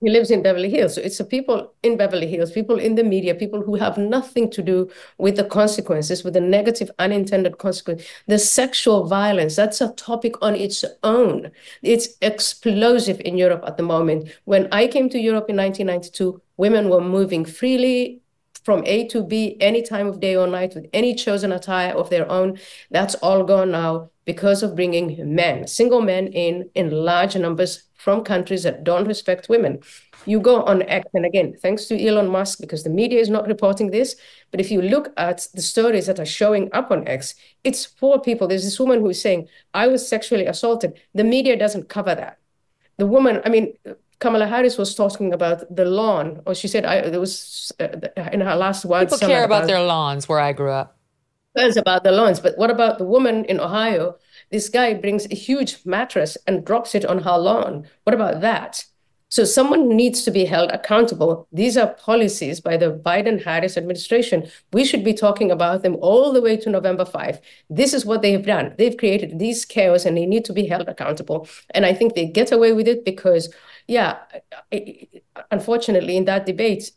He lives in Beverly Hills. So it's the people in Beverly Hills, people in the media, people who have nothing to do with the consequences, with the negative unintended consequences. The sexual violence, that's a topic on its own. It's explosive in Europe at the moment. When I came to Europe in 1992, women were moving freely from A to B any time of day or night with any chosen attire of their own. That's all gone now because of bringing men, single men in large numbers from countries that don't respect women. You go on X, and again, thanks to Elon Musk, because the media is not reporting this, but if you look at the stories that are showing up on X, it's 4 people. There's this woman who is saying, I was sexually assaulted. The media doesn't cover that. the woman, I mean, Kamala Harris was talking about the lawn, or she said there was in her last word. People care about their lawns where I grew up. It's about the lawns, but what about the woman in Ohio? This guy brings a huge mattress and drops it on her lawn. What about that? So someone needs to be held accountable. These are policies by the Biden-Harris administration. We should be talking about them all the way to November 5. This is what they have done. They've created these chaos and they need to be held accountable. And I think they get away with it because, unfortunately, in that debate,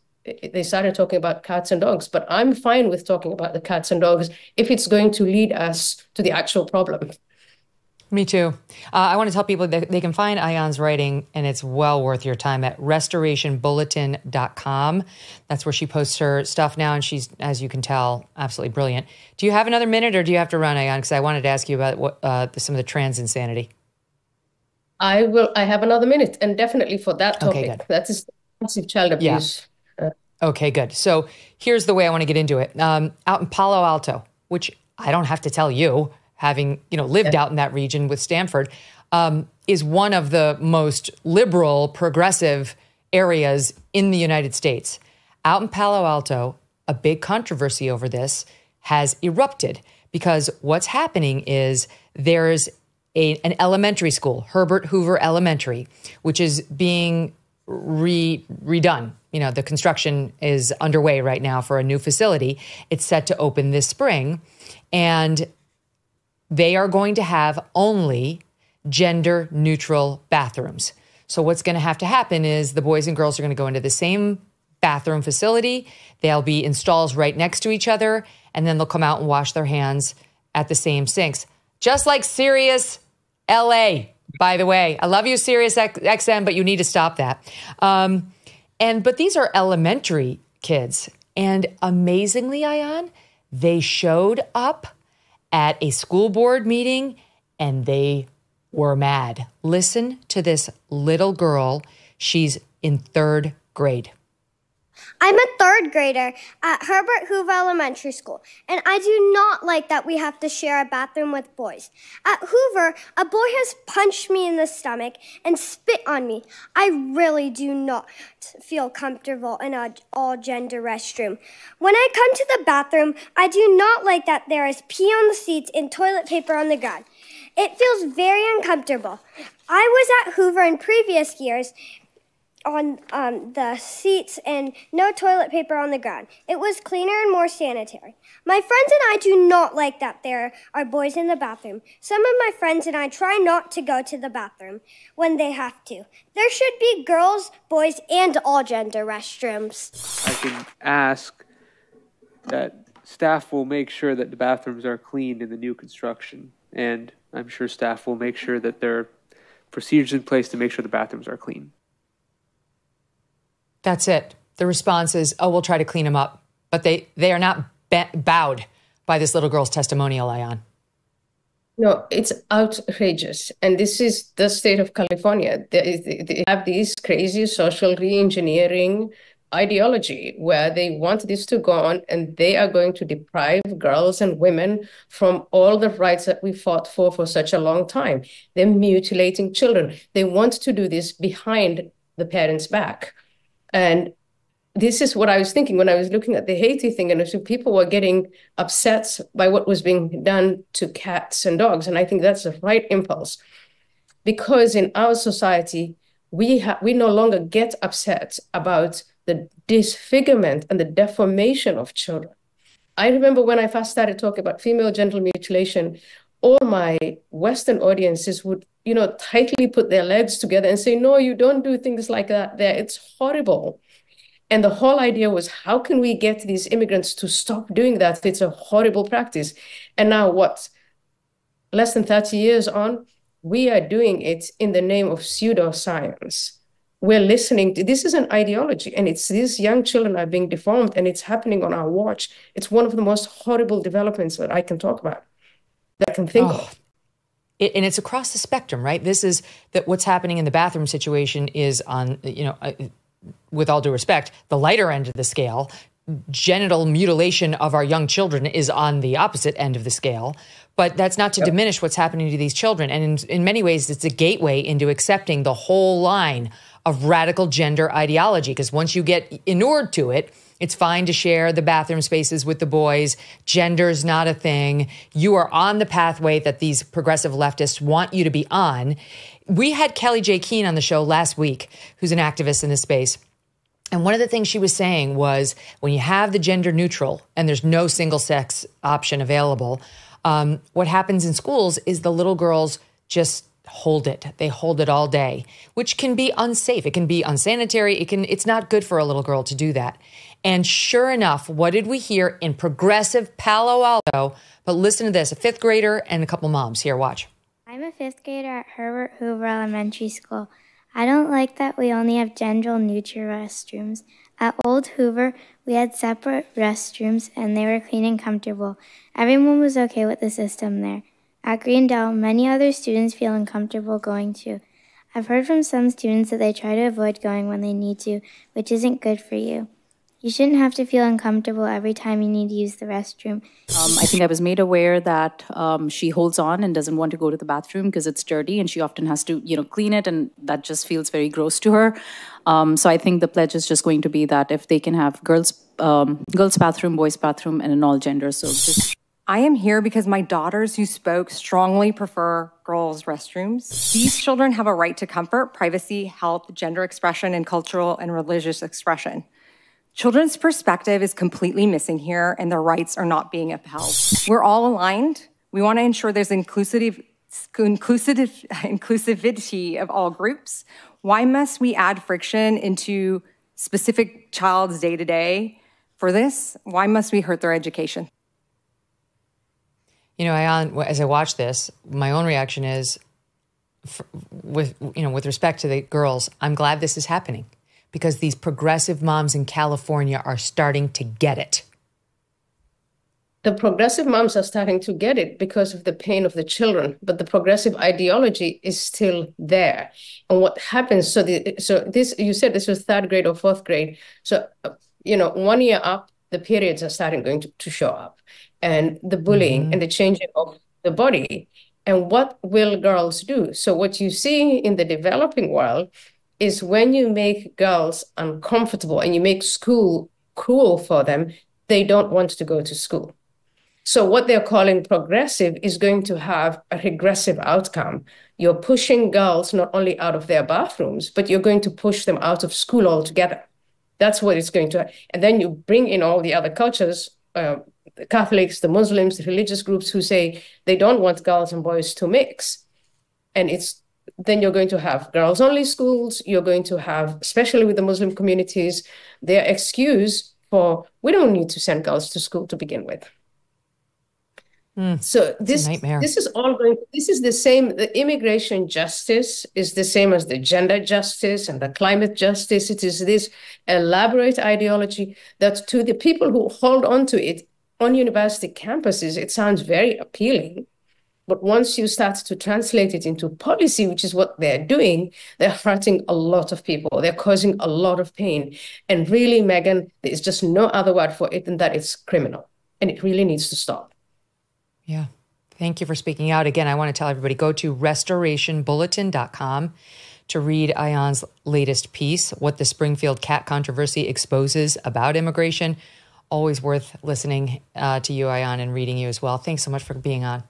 they started talking about cats and dogs, but I'm fine with talking about the cats and dogs if it's going to lead us to the actual problem. Me too. I want to tell people that they can find Ayaan's writing, and it's well worth your time, at restorationbulletin.com. That's where she posts her stuff now, and she's, as you can tell, absolutely brilliant. Do you have another minute, or do you have to run, Ayaan? Because I wanted to ask you about some of the trans insanity. I have another minute, and definitely for that topic. Okay, that is massive child abuse. Yeah. Okay, good. So here's the way I want to get into it. Out in Palo Alto, which I don't have to tell you, having lived out in that region with Stanford, is one of the most liberal, progressive areas in the United States. Out in Palo Alto, a big controversy over this has erupted because what's happening is there's an elementary school, Herbert Hoover Elementary, which is being redone. The construction is underway right now for a new facility. It's set to open this spring, and they are going to have only gender neutral bathrooms. So what's going to happen is the boys and girls are going to go into the same bathroom facility. They'll be in stalls right next to each other, and then they'll come out and wash their hands at the same sinks. Just like Sirius LA, by the way. I love you, SiriusXM, but you need to stop that. But these are elementary kids. And amazingly, Ayaan, they showed up at a school board meeting, and they were mad. Listen to this little girl. She's in 3rd grade. I'm a 3rd grader at Herbert Hoover Elementary School, and I do not like that we have to share a bathroom with boys. At Hoover, a boy has punched me in the stomach and spit on me. I really do not feel comfortable in an all-gender restroom. When I come to the bathroom, I do not like that there is pee on the seats and toilet paper on the ground. It feels very uncomfortable. I was at Hoover in previous years on the seats and no toilet paper on the ground. It was cleaner and more sanitary. My friends and I do not like that there are boys in the bathroom. Some of my friends and I try not to go to the bathroom when they have to. There should be girls, boys, and all gender restrooms. I can ask that staff will make sure that the bathrooms are clean in the new construction, and I'm sure staff will make sure that there are procedures in place to make sure the bathrooms are clean. That's it. The response is, oh, we'll try to clean them up. But they are not bowed by this little girl's testimonial, Ayaan. No, it's outrageous. And this is the state of California. They have these crazy social re-engineering ideology where they want this to go on, and they are going to deprive girls and women from all the rights that we fought for such a long time. They're mutilating children. They want to do this behind the parents' back. And this is what I was thinking when I was looking at the Haiti thing, and people were getting upset by what was being done to cats and dogs. And I think that's the right impulse, because in our society, we no longer get upset about the disfigurement and the deformation of children. I remember when I first started talking about female genital mutilation, all my Western audiences would tightly put their legs together and say, no, you don't do things like that there. It's horrible. And the whole idea was, how can we get these immigrants to stop doing that? It's a horrible practice. And now what? Less than 30 years on, we are doing it in the name of pseudoscience. We're listening to, this is an ideology, and it's these young children are being deformed, and it's happening on our watch. It's one of the most horrible developments that I can talk about, that I can think of. And it's across the spectrum, right? This is that what's happening in the bathroom situation is on, with all due respect, the lighter end of the scale. genital mutilation of our young children is on the opposite end of the scale. But that's not to diminish what's happening to these children. And in many ways, it's a gateway into accepting the whole line of radical gender ideology. Because once you get inured to it, it's fine to share the bathroom spaces with the boys. Gender's not a thing. You are on the pathway that these progressive leftists want you to be on. We had Kelly J. Keene on the show last week, who's an activist in this space. And one of the things she was saying was when you have the gender neutral and there's no single sex option available, what happens in schools is the little girls just hold it. They hold it all day, which can be unsafe. It can be unsanitary. It's not good for a little girl to do that. And sure enough, what did we hear in progressive Palo Alto? But listen to this, a fifth grader and a couple moms. Here, watch. I'm a fifth grader at Herbert Hoover Elementary School. I don't like that we only have gender-neutral restrooms. At Old Hoover, we had separate restrooms, and they were clean and comfortable. Everyone was okay with the system there. At Greendale, many other students feel uncomfortable going too. I've heard from some students that they try to avoid going when they need to, which isn't good for you. You shouldn't have to feel uncomfortable every time you need to use the restroom. I think I was made aware that she holds on and doesn't want to go to the bathroom because it's dirty, and she often has to, clean it, and that just feels very gross to her. So I think the pledge is just going to be that if they can have girls' bathroom, boys' bathroom, and in all genders. So I am here because my daughters who spoke strongly prefer girls' restrooms. These children have a right to comfort, privacy, health, gender expression, and cultural and religious expression. Children's perspective is completely missing here, and their rights are not being upheld. We're all aligned. We want to ensure there's inclusivity of all groups. Why must we add friction into specific child's day-to-day for this? Why must we hurt their education? Ayaan, as I watch this, my own reaction is, with respect to the girls, I'm glad this is happening. Because these progressive moms in California are starting to get it. The progressive moms are starting to get it because of the pain of the children, but the progressive ideology is still there. And what happens, you said this was third grade or fourth grade. So, 1 year up, the periods are going to show up, and the bullying and the changing of the body. And what will girls do? So what you see in the developing world is when you make girls uncomfortable and you make school cruel for them, they don't want to go to school. So what they're calling progressive is going to have a regressive outcome. You're pushing girls not only out of their bathrooms, but you're going to push them out of school altogether. That's what it's going to. And then you bring in all the other cultures, the Catholics, the Muslims, the religious groups who say they don't want girls and boys to mix. And then you're going to have girls-only schools. You're going to have, especially with the Muslim communities, their excuse for, we don't need to send girls to school to begin with. So this is the same. The immigration justice is the same as the gender justice and the climate justice. It is this elaborate ideology that to the people who hold on to it on university campuses, it sounds very appealing. But once you start to translate it into policy, which is what they're doing, they're hurting a lot of people. They're causing a lot of pain. And really, Megyn, there's just no other word for it than that it's criminal. And it really needs to stop. Yeah. Thank you for speaking out. Again, I want to tell everybody, go to restorationbulletin.com to read Ayaan's latest piece, What the Springfield Cat Controversy Exposes About Immigration. Always worth listening to you, Ayaan, and reading you as well. Thanks so much for being on.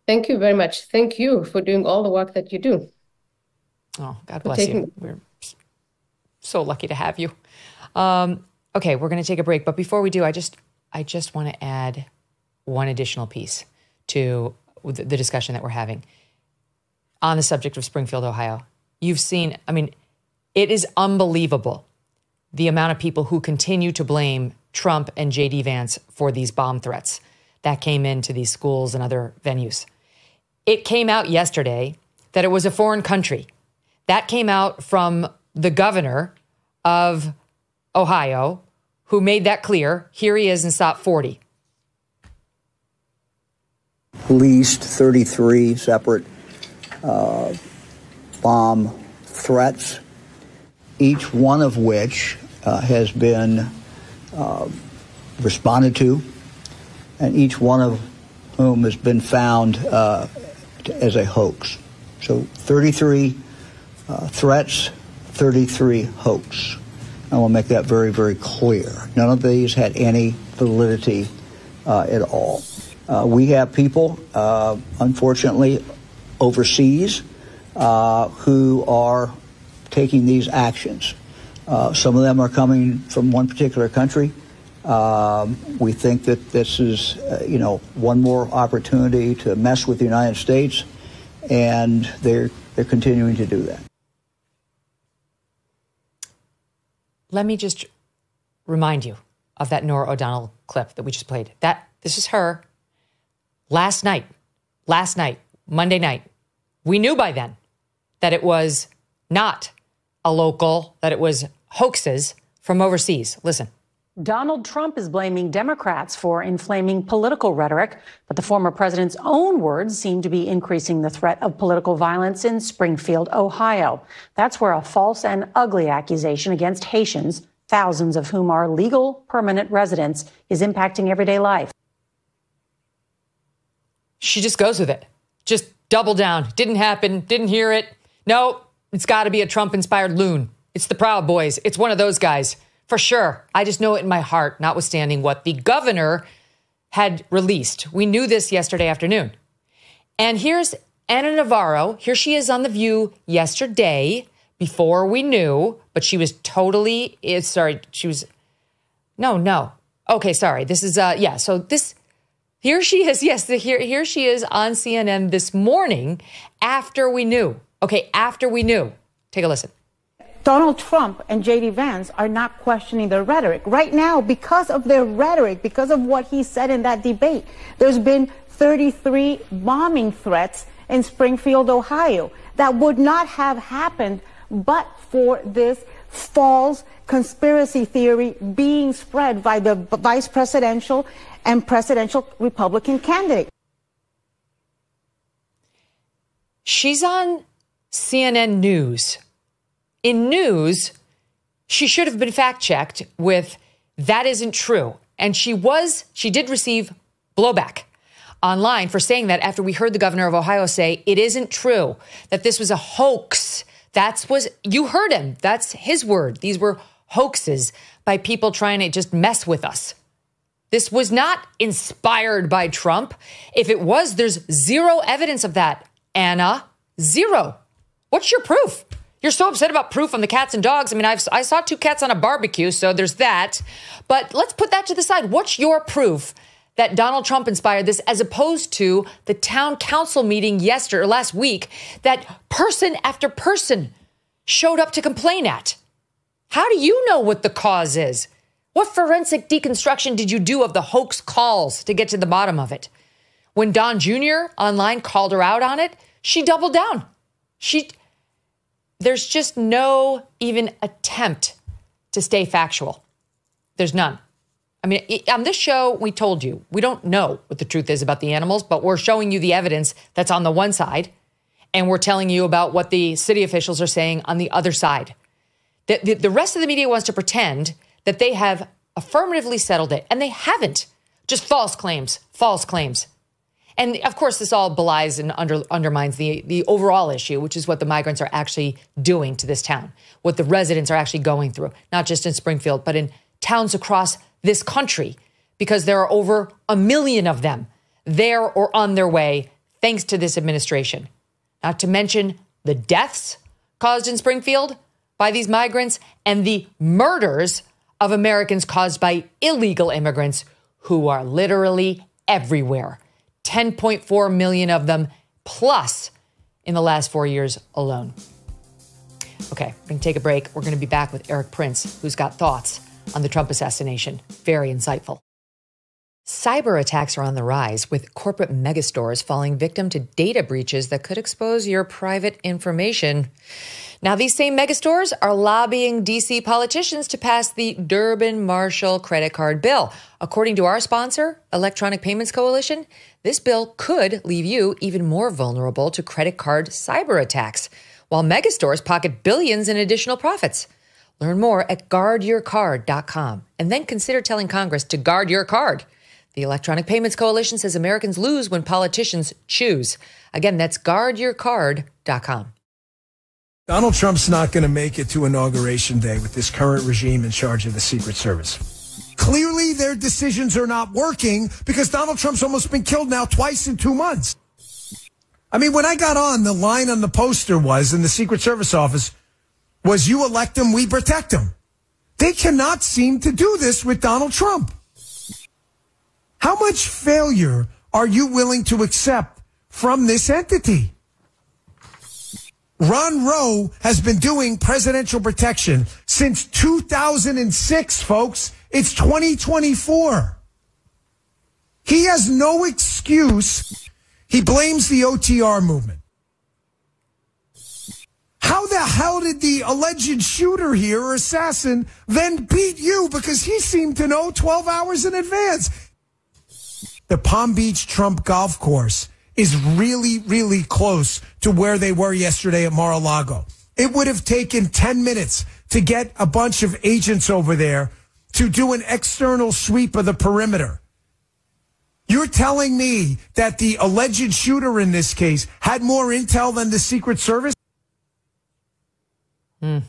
Thank you very much. Thank you for doing all the work that you do. Oh, God bless you. We're so lucky to have you. Okay, we're going to take a break. But before we do, I just want to add one additional piece to the discussion that we're having on the subject of Springfield, Ohio. You've seen, it is unbelievable the amount of people who continue to blame Trump and J.D. Vance for these bomb threats that came into these schools and other venues. It came out yesterday that it was a foreign country. That came out from the governor of Ohio, who made that clear. Here he is in SOP 40. Policed 33 separate bomb threats, each one of which has been responded to, and each one of whom has been found as a hoax. So 33 threats, 33 hoax. I want to make that very, very clear. None of these had any validity at all. We have people, unfortunately, overseas who are taking these actions. Some of them are coming from one particular country. We think that this is, one more opportunity to mess with the United States, and they're continuing to do that. Let me just remind you of that Norah O'Donnell clip that we just played. This is her last night, Monday night. We knew by then that it was not a local, that it was hoaxes from overseas. Listen. Donald Trump is blaming Democrats for inflaming political rhetoric, but the former president's own words seem to be increasing the threat of political violence in Springfield, Ohio. That's where a false and ugly accusation against Haitians, thousands of whom are legal permanent residents, is impacting everyday life. She just goes with it. Just double down. Didn't happen. Didn't hear it. No, it's got to be a Trump-inspired loon. It's the Proud Boys. It's one of those guys. For sure. I just know it in my heart, notwithstanding what the governor had released. We knew this yesterday afternoon. And here's Ana Navarro. Here she is on The View yesterday before we knew, but she was totally, no. Okay, sorry. This is, here she is. Yes, here she is on CNN this morning after we knew. Okay, after we knew. Take a listen. Donald Trump and J.D. Vance are not questioning their rhetoric. Right now, because of their rhetoric, because of what he said in that debate, there's been 33 bombing threats in Springfield, Ohio, that would not have happened but for this false conspiracy theory being spread by the vice presidential and presidential Republican candidate. She's on CNN News. In news, she should have been fact-checked with, that isn't true. And she did receive blowback online for saying that after we heard the governor of Ohio say, it isn't true, that this was a hoax. You heard him. That's his word. These were hoaxes by people trying to just mess with us. This was not inspired by Trump. If it was, there's zero evidence of that, Anna. Zero. What's your proof? You're so upset about proof on the cats and dogs. I mean, I saw two cats on a barbecue, so there's that. But let's put that to the side. What's your proof that Donald Trump inspired this, as opposed to the town council meeting last week that person after person showed up to complain at? How do you know what the cause is? What forensic deconstruction did you do of the hoax calls to get to the bottom of it? When Don Jr. online called her out on it, she doubled down. There's just no even attempt to stay factual. There's none. I mean, on this show, we told you, we don't know what the truth is about the animals, but we're showing you the evidence that's on the one side, and we're telling you about what the city officials are saying on the other side. The rest of the media wants to pretend that they have affirmatively settled it, and they haven't. Just false claims. And of course, this all belies and undermines the overall issue, which is what the migrants are actually doing to this town, what the residents are actually going through, not just in Springfield, but in towns across this country, because there are over 1 million of them there or on their way, thanks to this administration. Not to mention the deaths caused in Springfield by these migrants and the murders of Americans caused by illegal immigrants who are literally everywhere. 10.4 million of them plus in the last 4 years alone. Okay, we're going to take a break. We're going to be back with Erik Prince, who's got thoughts on the Trump assassination. Very insightful. Cyber attacks are on the rise, with corporate megastores falling victim to data breaches that could expose your private information. Now, these same megastores are lobbying D.C. politicians to pass the Durbin-Marshall credit card bill. According to our sponsor, Electronic Payments Coalition, this bill could leave you even more vulnerable to credit card cyber attacks, while megastores pocket billions in additional profits. Learn more at guardyourcard.com and then consider telling Congress to guard your card. The Electronic Payments Coalition says Americans lose when politicians choose. Again, that's guardyourcard.com. Donald Trump's not going to make it to Inauguration Day with this current regime in charge of the Secret Service. Clearly, their decisions are not working because Donald Trump's almost been killed now twice in 2 months. I mean, when I got on, the line on the poster was, in the Secret Service office, was you elect him, we protect him. They cannot seem to do this with Donald Trump. How much failure are you willing to accept from this entity? Ron Rowe has been doing presidential protection since 2006, folks. It's 2024. He has no excuse. He blames the OTR movement. How the hell did the alleged shooter here, or assassin, then beat you? Because he seemed to know 12 hours in advance. The Palm Beach Trump golf course is really, really close to where they were yesterday at Mar-a-Lago. It would have taken 10 minutes to get a bunch of agents over there to do an external sweep of the perimeter. You're telling me that the alleged shooter in this case had more intel than the Secret Service? That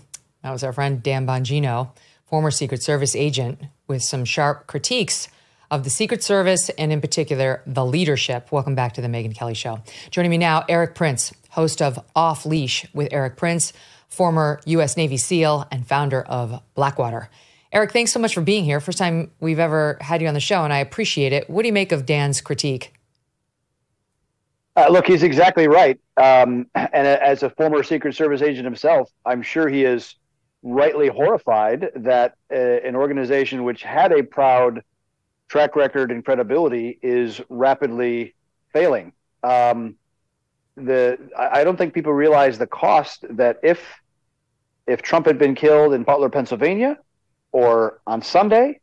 was our friend Dan Bongino, former Secret Service agent, with some sharp critiques of the Secret Service and, in particular, the leadership. Welcome back to the Megyn Kelly Show. Joining me now, Erik Prince, host of Off Leash with Erik Prince, former U.S. Navy SEAL and founder of Blackwater. Erik, thanks so much for being here. First time we've ever had you on the show, and I appreciate it. What do you make of Dan's critique? Look, he's exactly right. And as a former Secret Service agent himself, I'm sure he is rightly horrified that an organization which had a proud track record and credibility is rapidly failing. I don't think people realize the cost that if Trump had been killed in Butler, Pennsylvania, or on Sunday,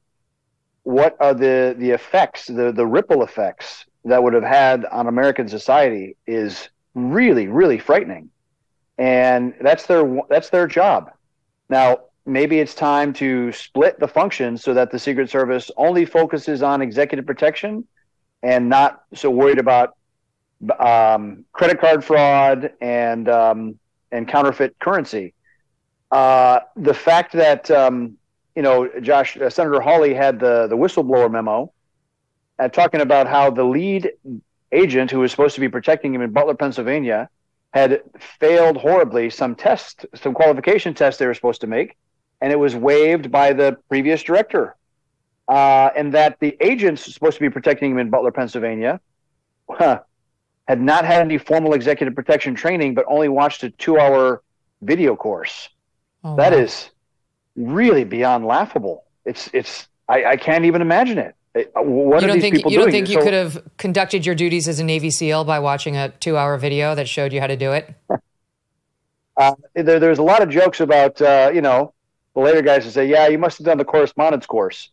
what are the effects, the ripple effects that would have had on American society is really, really frightening. And that's their job. Now, maybe it's time to split the functions so that the Secret Service only focuses on executive protection and not so worried about credit card fraud and counterfeit currency. The fact that Josh, Senator Hawley had the whistleblower memo talking about how the lead agent who was supposed to be protecting him in Butler, Pennsylvania, had failed horribly some qualification tests they were supposed to make, and it was waived by the previous director. And that the agents supposed to be protecting him in Butler, Pennsylvania, had not had any formal executive protection training, but only watched a 2-hour video course. Oh, that is really beyond laughable. I can't even imagine it. What are these people doing? You don't think you could have conducted your duties as a Navy SEAL by watching a 2-hour video that showed you how to do it? There's a lot of jokes about, the later guys who say, yeah, you must have done the correspondence course.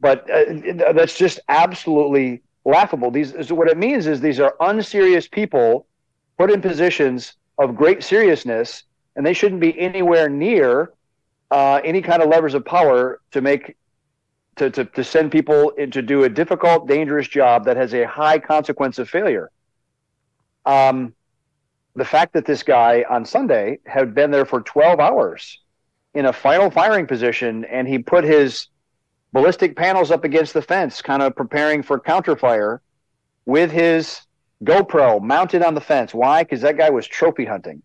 But that's just absolutely laughable. What it means is these are unserious people put in positions of great seriousness, and they shouldn't be anywhere near any kind of levers of power to send people in to do a difficult, dangerous job that has a high consequence of failure. The fact that this guy on Sunday had been there for 12 hours in a final firing position, and he put his ballistic panels up against the fence, kind of preparing for counterfire with his GoPro mounted on the fence. Why? Because that guy was trophy hunting.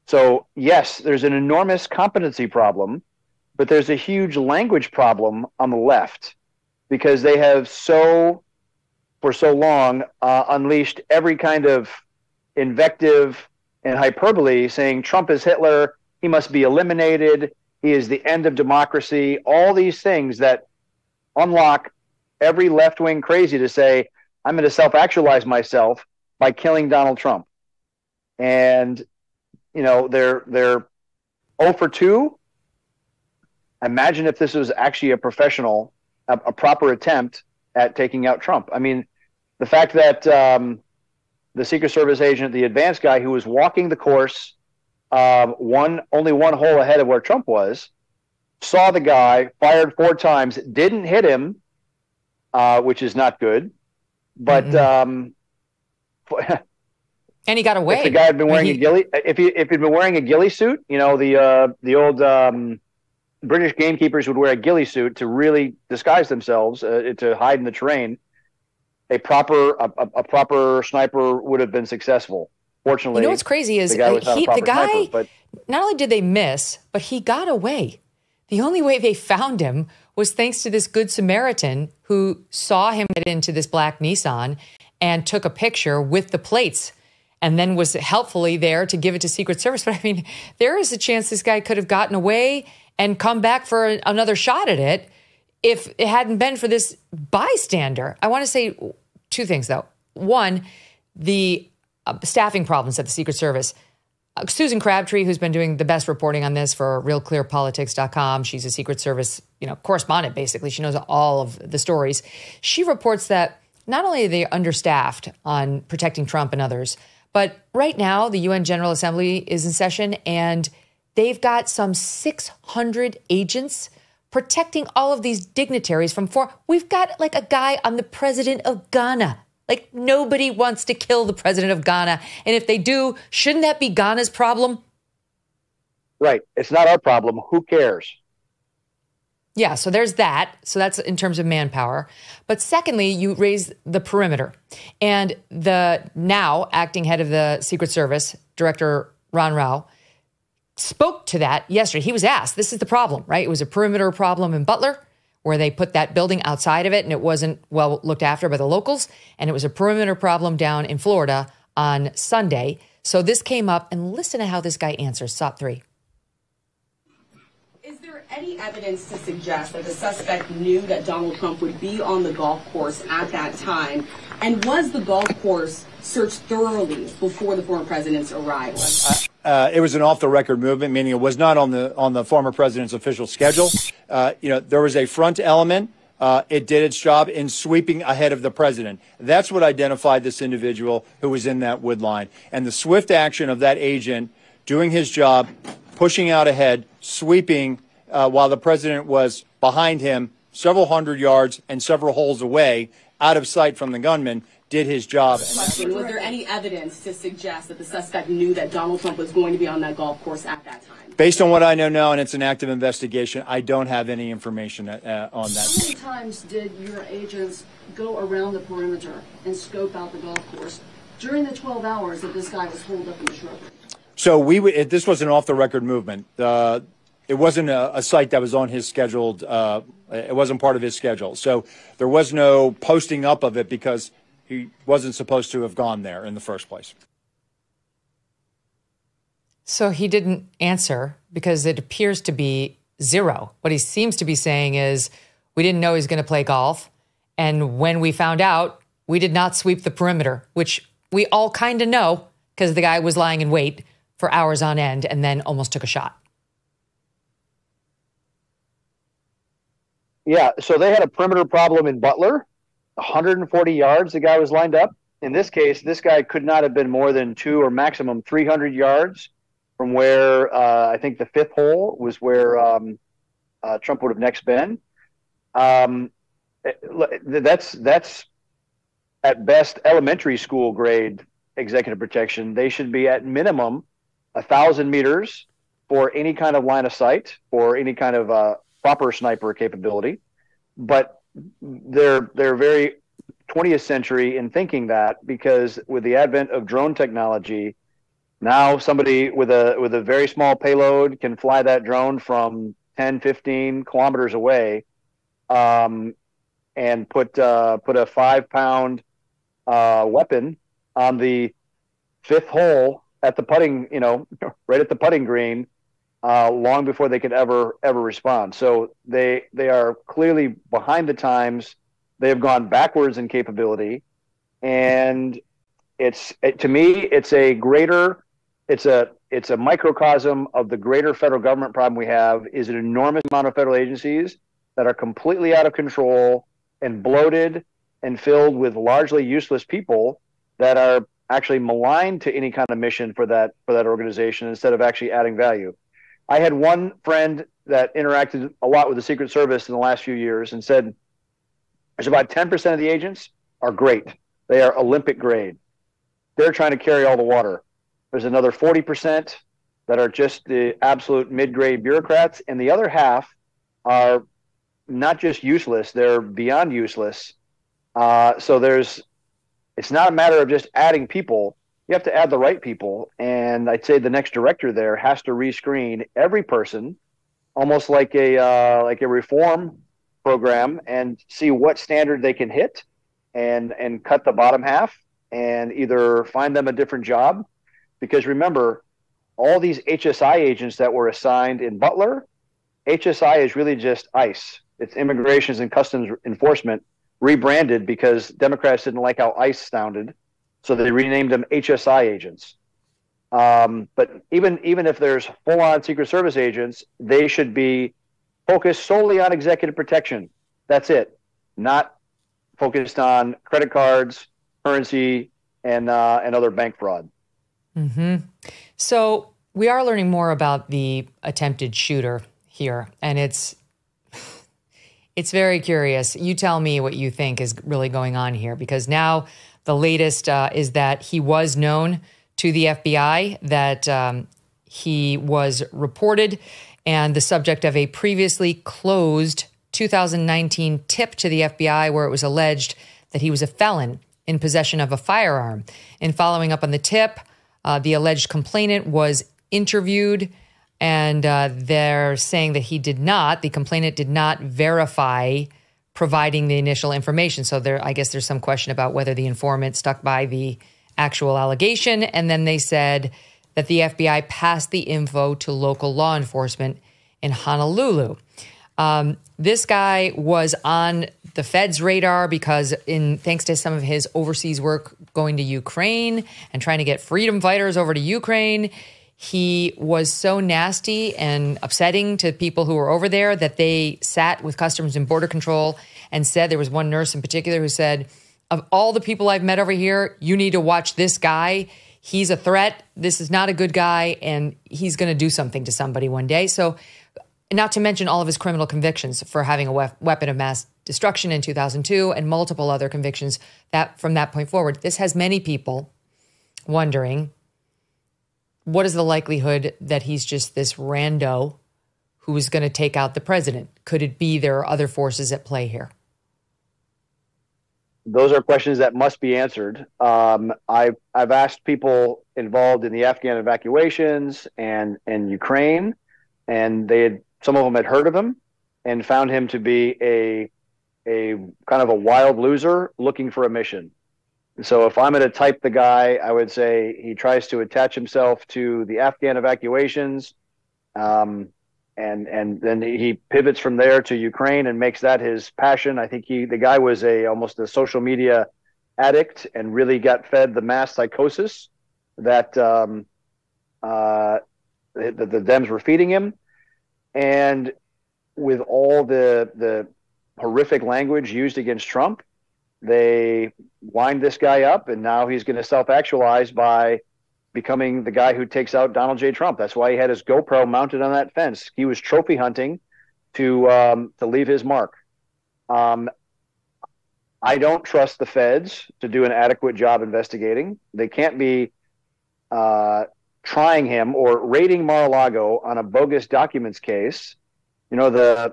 So, yes, there's an enormous competency problem, but there's a huge language problem on the left because they have for so long unleashed every kind of invective and hyperbole, saying Trump is Hitler, he must be eliminated, he is the end of democracy, all these things that unlock every left-wing crazy to say, I'm going to self-actualize myself by killing Donald Trump. And, they're 0 for 2. Imagine if this was actually a proper attempt at taking out Trump. I mean, the fact that the Secret Service agent, the advanced guy who was walking the course, only one hole ahead of where Trump was, saw the guy, fired 4 times, didn't hit him, which is not good. But and he got away. If the guy had been wearing if he'd been wearing a ghillie suit, you know, the old British gamekeepers would wear a ghillie suit to really disguise themselves, to hide in the terrain. A proper sniper would have been successful. Fortunately, you know what's crazy is the guy. Not only did they miss, but he got away. The only way they found him was thanks to this Good Samaritan who saw him get into this black Nissan and took a picture with the plates and then was helpfully there to give it to Secret Service. But I mean, there is a chance this guy could have gotten away and come back for another shot at it if it hadn't been for this bystander. I want to say 2 things, though. One, the staffing problems at the Secret Service. Susan Crabtree, who's been doing the best reporting on this for RealClearPolitics.com, she's a Secret Service, correspondent, basically. She knows all of the stories. She reports that not only are they understaffed on protecting Trump and others, but right now the UN General Assembly is in session and they've got some 600 agents protecting all of these dignitaries from We've got like a guy on the president of Ghana. Like, nobody wants to kill the president of Ghana. And if they do, shouldn't that be Ghana's problem? Right. It's not our problem. Who cares? Yeah, so there's that. So that's in terms of manpower. But secondly, you raise the perimeter. And the now acting head of the Secret Service, Director Ron Rao, spoke to that yesterday. He was asked, this is the problem, right? It was a perimeter problem in Butler, where they put that building outside of it and it wasn't well looked after by the locals. And it was a perimeter problem down in Florida on Sunday. So this came up, and listen to how this guy answers. SOT 3. Is there any evidence to suggest that the suspect knew that Donald Trump would be on the golf course at that time? And was the golf course searched thoroughly before the former president's arrival? It was an off-the-record movement, meaning it was not on the former president's official schedule. There was a front element. It did its job in sweeping ahead of the president. That's what identified this individual who was in that wood line. And the swift action of that agent doing his job, pushing out ahead, sweeping while the president was behind him several hundred yards and several holes away, out of sight from the gunman, did his job. Question, was there any evidence to suggest that the suspect knew that Donald Trump was going to be on that golf course at that time? Based on what I know now, and it's an active investigation, I don't have any information on that. How many times did your agents go around the perimeter and scope out the golf course during the 12 hours that this guy was holed up in the shrubbery? So this was an off-the-record movement. It wasn't a site that was on his scheduled. It wasn't part of his schedule. So there was no posting up of it because he wasn't supposed to have gone there in the first place. So he didn't answer because it appears to be zero. What he seems to be saying is, we didn't know he was going to play golf. And when we found out, we did not sweep the perimeter, which we all kind of know because the guy was lying in wait for hours on end and then almost took a shot. Yeah, so they had a perimeter problem in Butler. 140 yards the guy was lined up. In this case, this guy could not have been more than 2 or maximum 300 yards from where I think the 5th hole was where Trump would have next been. That's at best elementary school grade executive protection. They should be at minimum 1,000 meters for any kind of line of sight or any kind of proper sniper capability. But they're very 20th century in thinking that, because with the advent of drone technology, now somebody with a very small payload can fly that drone from 10, 15 kilometers away and put a 5-pound weapon on the 5th hole at the putting, right at the putting green, long before they could ever respond. So they are clearly behind the times. They have gone backwards in capability, and to me it's a microcosm of the greater federal government problem we have. Is an enormous amount of federal agencies that are completely out of control and bloated and filled with largely useless people that are actually maligned to any kind of mission for that organization instead of actually adding value. I had one friend that interacted a lot with the Secret Service in the last few years and said there's about 10% of the agents are great. They are Olympic grade. They're trying to carry all the water. There's another 40% that are just the absolute mid-grade bureaucrats, and the other half are not just useless, they're beyond useless. So it's not a matter of just adding people. You have to add the right people. And I'd say the next director there has to rescreen every person, almost like a reform program, and see what standard they can hit and cut the bottom half and either find them a different job. Because remember, all these HSI agents that were assigned in Butler, HSI is really just ICE. It's Immigrations and Customs Enforcement, rebranded because Democrats didn't like how ICE sounded, so they renamed them HSI agents. But even if there's full-on Secret Service agents, they should be focused solely on executive protection. That's it. Not focused on credit cards, currency, and other bank fraud. Mm-hmm. So we are learning more about the attempted shooter here, and it's very curious. You tell me what you think is really going on here, because now the latest is that he was known to the FBI, that he was reported and the subject of a previously closed 2019 tip to the FBI where it was alleged that he was a felon in possession of a firearm. In following up on the tip, the alleged complainant was interviewed, and they're saying that the complainant did not verify providing the initial information. So I guess there's some question about whether the informant stuck by the actual allegation. And then they said that the FBI passed the info to local law enforcement in Honolulu. This guy was on the Fed's radar because thanks to some of his overseas work going to Ukraine and trying to get freedom fighters over to Ukraine, he was so nasty and upsetting to people who were over there that they sat with Customs and Border Control and said, there was one nurse in particular who said, of all the people I've met over here, you need to watch this guy. He's a threat. This is not a good guy, and he's going to do something to somebody one day. So, not to mention all of his criminal convictions for having a weapon of mass destruction in 2002 and multiple other convictions that from that point forward. This has many people wondering, what is the likelihood that he's just this rando who is going to take out the president? Could it be there are other forces at play here? Those are questions that must be answered. I've asked people involved in the Afghan evacuations and Ukraine, and some of them had heard of him and found him to be a kind of a wild loser looking for a mission. So if I'm going to type the guy, I would say he tries to attach himself to the Afghan evacuations, and then he pivots from there to Ukraine and makes that his passion. I think the guy was almost a social media addict and really got fed the mass psychosis that the Dems were feeding him. And with all the horrific language used against Trump, they wind this guy up, and now he's going to self-actualize by becoming the guy who takes out Donald J. Trump. That's why he had his GoPro mounted on that fence. He was trophy hunting to leave his mark. I don't trust the feds to do an adequate job investigating. They can't be trying him or raiding Mar-a-Lago on a bogus documents case. You know, the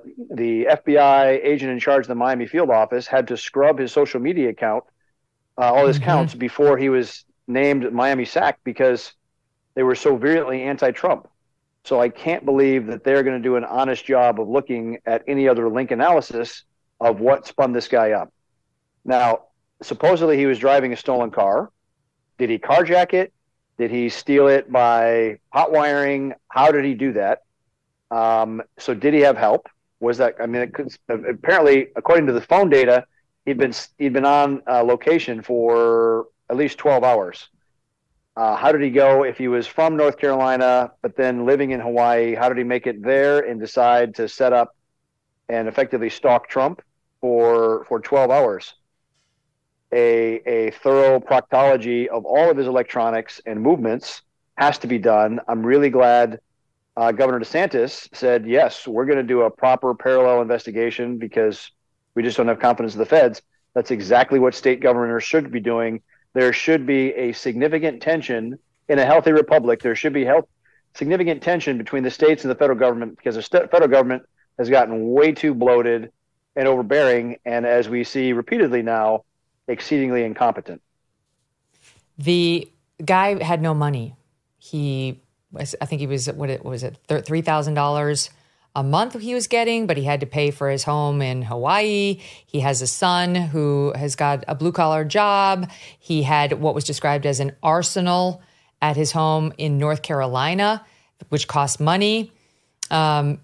FBI agent in charge of the Miami field office had to scrub his social media account, all his accounts, before he was named Miami SAC because they were so virulently anti-Trump. So I can't believe that they're going to do an honest job of looking at any other link analysis of what spun this guy up. Now, supposedly he was driving a stolen car. Did he carjack it? Did he steal it by hot wiring? How did he do that? So did he have help? Was that, I mean, apparently, according to the phone data, he'd been on location for at least 12 hours. How did he go if he was from North Carolina, but then living in Hawaii? How did he make it there and decide to set up and effectively stalk Trump for 12 hours? A thorough proctology of all of his electronics and movements has to be done. I'm really glad Governor DeSantis said, yes, we're going to do a proper parallel investigation because we just don't have confidence in the feds. That's exactly what state governors should be doing. There should be a significant tension in a healthy republic. There should be significant tension between the states and the federal government because the federal government has gotten way too bloated and overbearing, and as we see repeatedly now, exceedingly incompetent. The guy had no money. I think he was, what was it, $3,000 a month he was getting, but he had to pay for his home in Hawaii. He has a son who has got a blue-collar job. He had what was described as an arsenal at his home in North Carolina, which cost money.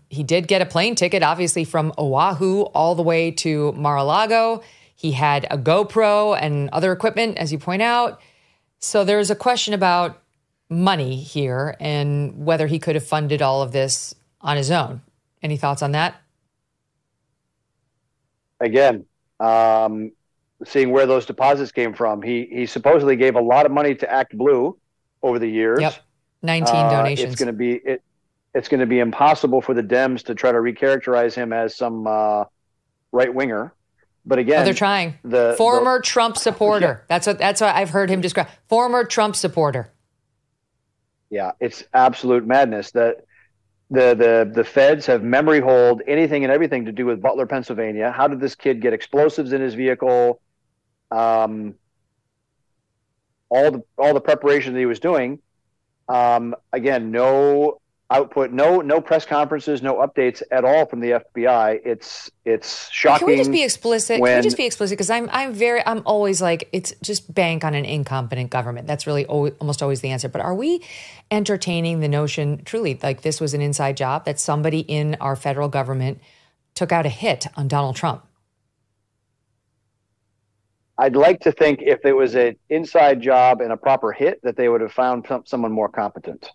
He did get a plane ticket, obviously, from Oahu all the way to Mar-a-Lago. He had a GoPro and other equipment, as you point out. So there's a question about money here and whether he could have funded all of this on his own. Any thoughts on that? Again, seeing where those deposits came from. He supposedly gave a lot of money to Act Blue over the years. Yep, 19 donations. It's going to be impossible for the Dems to try to recharacterize him as some right winger. But again, they're trying. Former Trump supporter. Yeah. That's what I've heard him describe. Former Trump supporter. Yeah, it's absolute madness that the feds have memory hold anything and everything to do with Butler, Pennsylvania. How did this kid get explosives in his vehicle? All the preparation that he was doing. Again, no output, no press conferences, no updates at all from the FBI. It's shocking. Can we just be explicit? Can we just be explicit? Because I'm always like, it's just bank on an incompetent government. That's really almost always the answer. But are we entertaining the notion, truly, like this was an inside job, that somebody in our federal government took out a hit on Donald Trump? I'd like to think if it was an inside job and a proper hit, that they would have found someone more competent.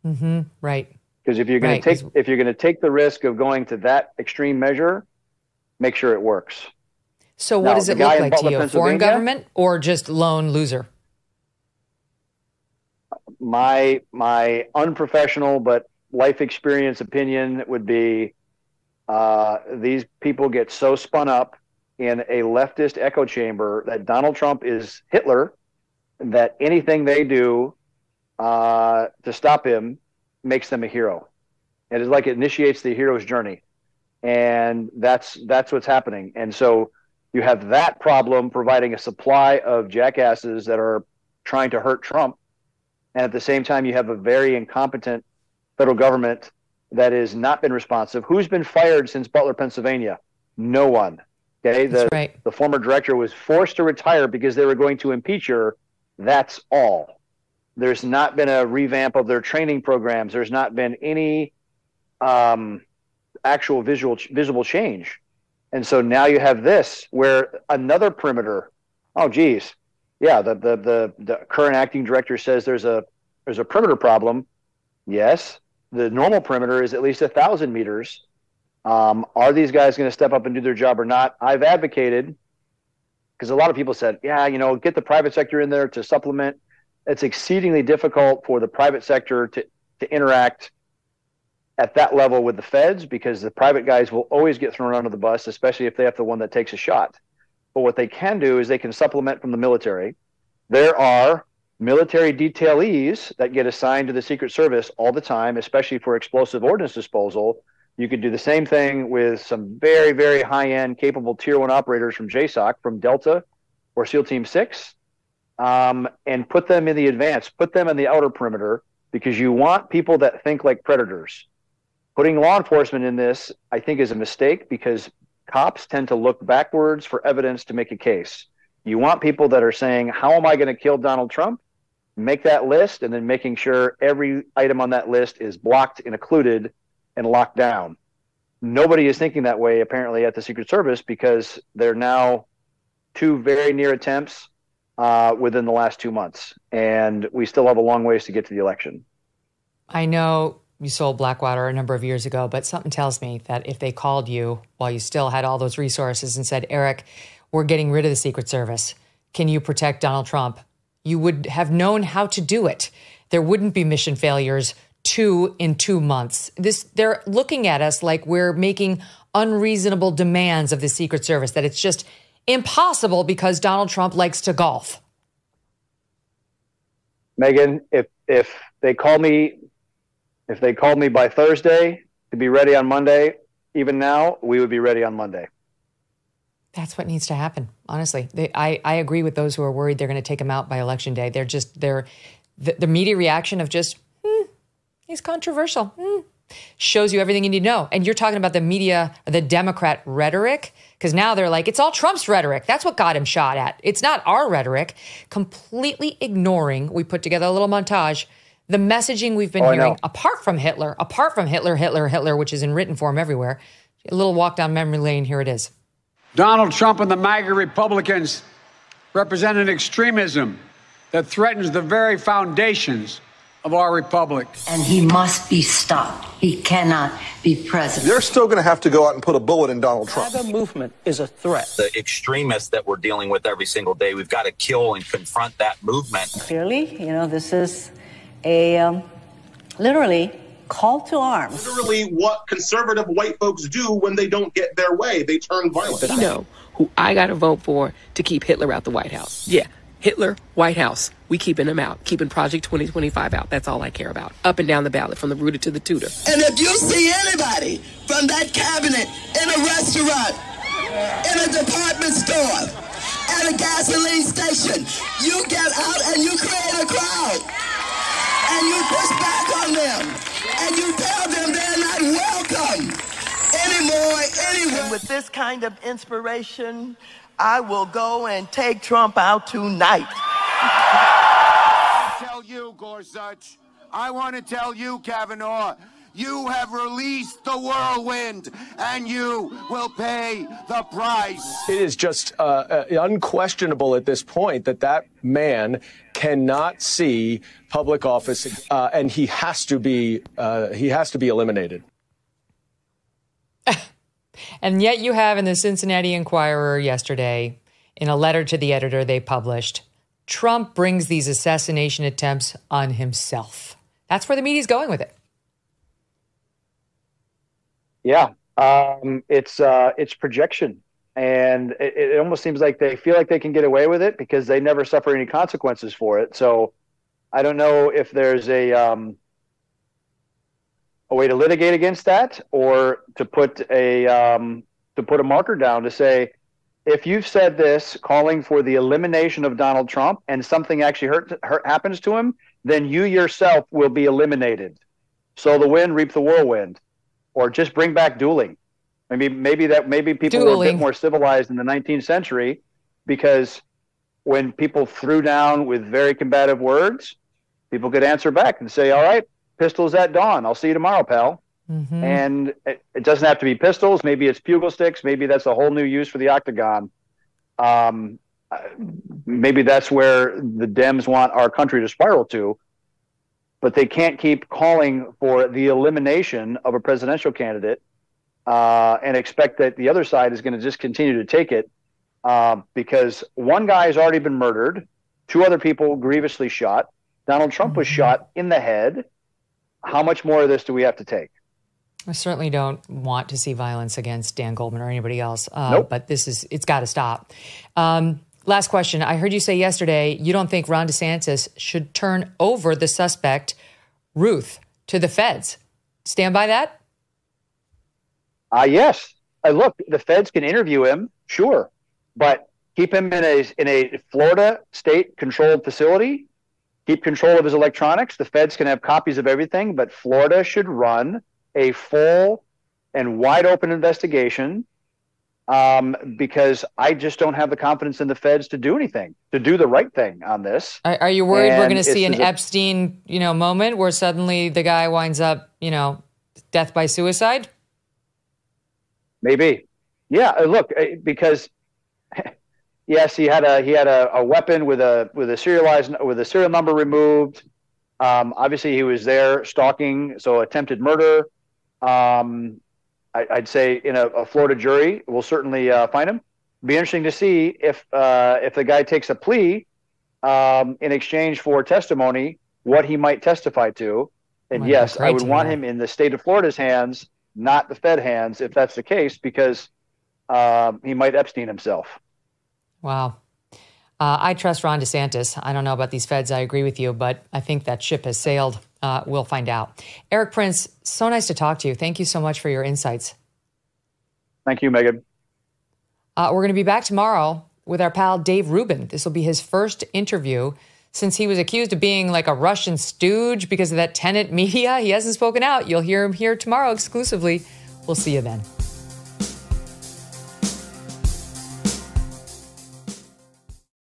Mm-hmm. Right. Because if you're going to take the risk of going to that extreme measure, make sure it works. So what does it look like to you? A foreign government or just lone loser? My unprofessional but life experience opinion would be these people get so spun up in a leftist echo chamber that Donald Trump is Hitler, that anything they do to stop him makes them a hero. It is like it initiates the hero's journey. And that's what's happening. And so you have that problem providing a supply of jackasses that are trying to hurt Trump. And at the same time, you have a very incompetent federal government that has not been responsive. Who's been fired since Butler, Pennsylvania? No one. Okay. The former director was forced to retire because they were going to impeach her. That's all. There's not been a revamp of their training programs. There's not been any actual visible change. And so now you have this where another perimeter. Oh, geez. Yeah. The current acting director says there's a perimeter problem. Yes. The normal perimeter is at least 1,000 meters. Are these guys going to step up and do their job or not? I've advocated, because a lot of people said, yeah, get the private sector in there to supplement. It's exceedingly difficult for the private sector to interact at that level with the feds, because the private guys will always get thrown under the bus, especially if they have the one that takes a shot. But what they can do is they can supplement from the military. There are military detailees that get assigned to the Secret Service all the time, especially for explosive ordnance disposal. You could do the same thing with some very, very high-end, capable Tier 1 operators from JSOC, from Delta or SEAL Team 6, and put them in the advance, put them in the outer perimeter, because you want people that think like predators. Putting law enforcement in this, I think, is a mistake, because cops tend to look backwards for evidence to make a case. You want people that are saying, how am I going to kill Donald Trump? Make that list, and then making sure every item on that list is blocked and occluded and locked down. Nobody is thinking that way, apparently, at the Secret Service, because they're now 2 very near attempts within the last 2 months. And we still have a long ways to get to the election. I know you sold Blackwater a number of years ago, but something tells me that if they called you while you still had all those resources and said, Erik, we're getting rid of the Secret Service, can you protect Donald Trump? You would have known how to do it. There wouldn't be mission failures 2 in 2 months. They're looking at us like we're making unreasonable demands of the Secret Service, that it's just impossible because Donald Trump likes to golf. Megyn, if they call me by Thursday to be ready on Monday, even now, we would be ready on Monday. That's what needs to happen. Honestly, I agree with those who are worried they're going to take him out by Election Day. The media reaction of just, he's controversial. Shows you everything you need to know. And you're talking about the media, the Democrat rhetoric, because now they're like, it's all Trump's rhetoric. That's what got him shot at. It's not our rhetoric. Completely ignoring, we put together a little montage, the messaging we've been hearing, apart from Hitler, which is in written form everywhere. A little walk down memory lane, here it is. Donald Trump and the MAGA Republicans represent an extremism that threatens the very foundations of our republic. And he must be stopped. He cannot be president. They're still going to have to go out and put a bullet in Donald Trump. The movement is a threat. The extremists that we're dealing with every single day, we've got to kill and confront that movement. Clearly, this is a literally call to arms. Literally what conservative white folks do when they don't get their way. They turn violent. You know who I got to vote for to keep Hitler out the White House. Yeah. Hitler, White House, we keeping him out, keeping Project 2025 out. That's all I care about. Up and down the ballot, from the rooter to the tutor. And if you see anybody from that cabinet in a restaurant, in a department store, at a gasoline station, you get out and you create a crowd. And you push back on them. And you tell them they're not welcome anymore, anywhere. And with this kind of inspiration, I will go and take Trump out tonight. I tell you, Gorsuch, I want to tell you, Kavanaugh, you have released the whirlwind, and you will pay the price. It is just unquestionable at this point that man cannot see public office, and he has to be eliminated. And yet you have in the Cincinnati Enquirer yesterday, in a letter to the editor they published, Trump brings these assassination attempts on himself. That's where the media's going with it. Yeah, it's projection. And it almost seems like they feel like they can get away with it because they never suffer any consequences for it. So I don't know if there's a way to litigate against that, or to put a marker down to say, if you've said this, calling for the elimination of Donald Trump, and something actually happens to him, then you yourself will be eliminated. Sow the wind, reap the whirlwind, or just bring back dueling. Maybe people were a bit more civilized in the 19th century, because when people threw down with very combative words, people could answer back and say, all right, pistols at dawn. I'll see you tomorrow, pal. Mm-hmm. And it doesn't have to be pistols. Maybe it's bugle sticks. Maybe that's a whole new use for the octagon. Maybe that's where the Dems want our country to spiral to. But they can't keep calling for the elimination of a presidential candidate and expect that the other side is going to just continue to take it, because one guy has already been murdered, 2 other people grievously shot. Donald Trump was shot in the head. How much more of this do we have to take? I certainly don't want to see violence against Dan Goldman or anybody else, nope. But it's got to stop. Last question. I heard you say yesterday you don't think Ron DeSantis should turn over the suspect, Ruth, to the feds. Stand by that? Yes. Look, the feds can interview him, sure, but keep him in a Florida state-controlled facility. Keep control of his electronics. The feds can have copies of everything, but Florida should run a full and wide open investigation, because I just don't have the confidence in the feds to do anything, to do the right thing on this. Are you worried we're going to see an Epstein, moment where suddenly the guy winds up, death by suicide? Maybe. Yeah. Look, because yes, he had a weapon with a serial number removed. Obviously, he was there stalking, so attempted murder. I'd say in a Florida jury will certainly find him. Be interesting to see if the guy takes a plea in exchange for testimony, what he might testify to. And yes, I would want him in the state of Florida's hands, not the Fed hands, if that's the case, because he might Epstein himself. Wow. I trust Ron DeSantis. I don't know about these feds. I agree with you, but I think that ship has sailed. We'll find out. Erik Prince, so nice to talk to you. Thank you so much for your insights. Thank you, Megyn. We're going to be back tomorrow with our pal Dave Rubin. This will be his first interview since he was accused of being like a Russian stooge because of that tenant media. He hasn't spoken out. You'll hear him here tomorrow exclusively. We'll see you then.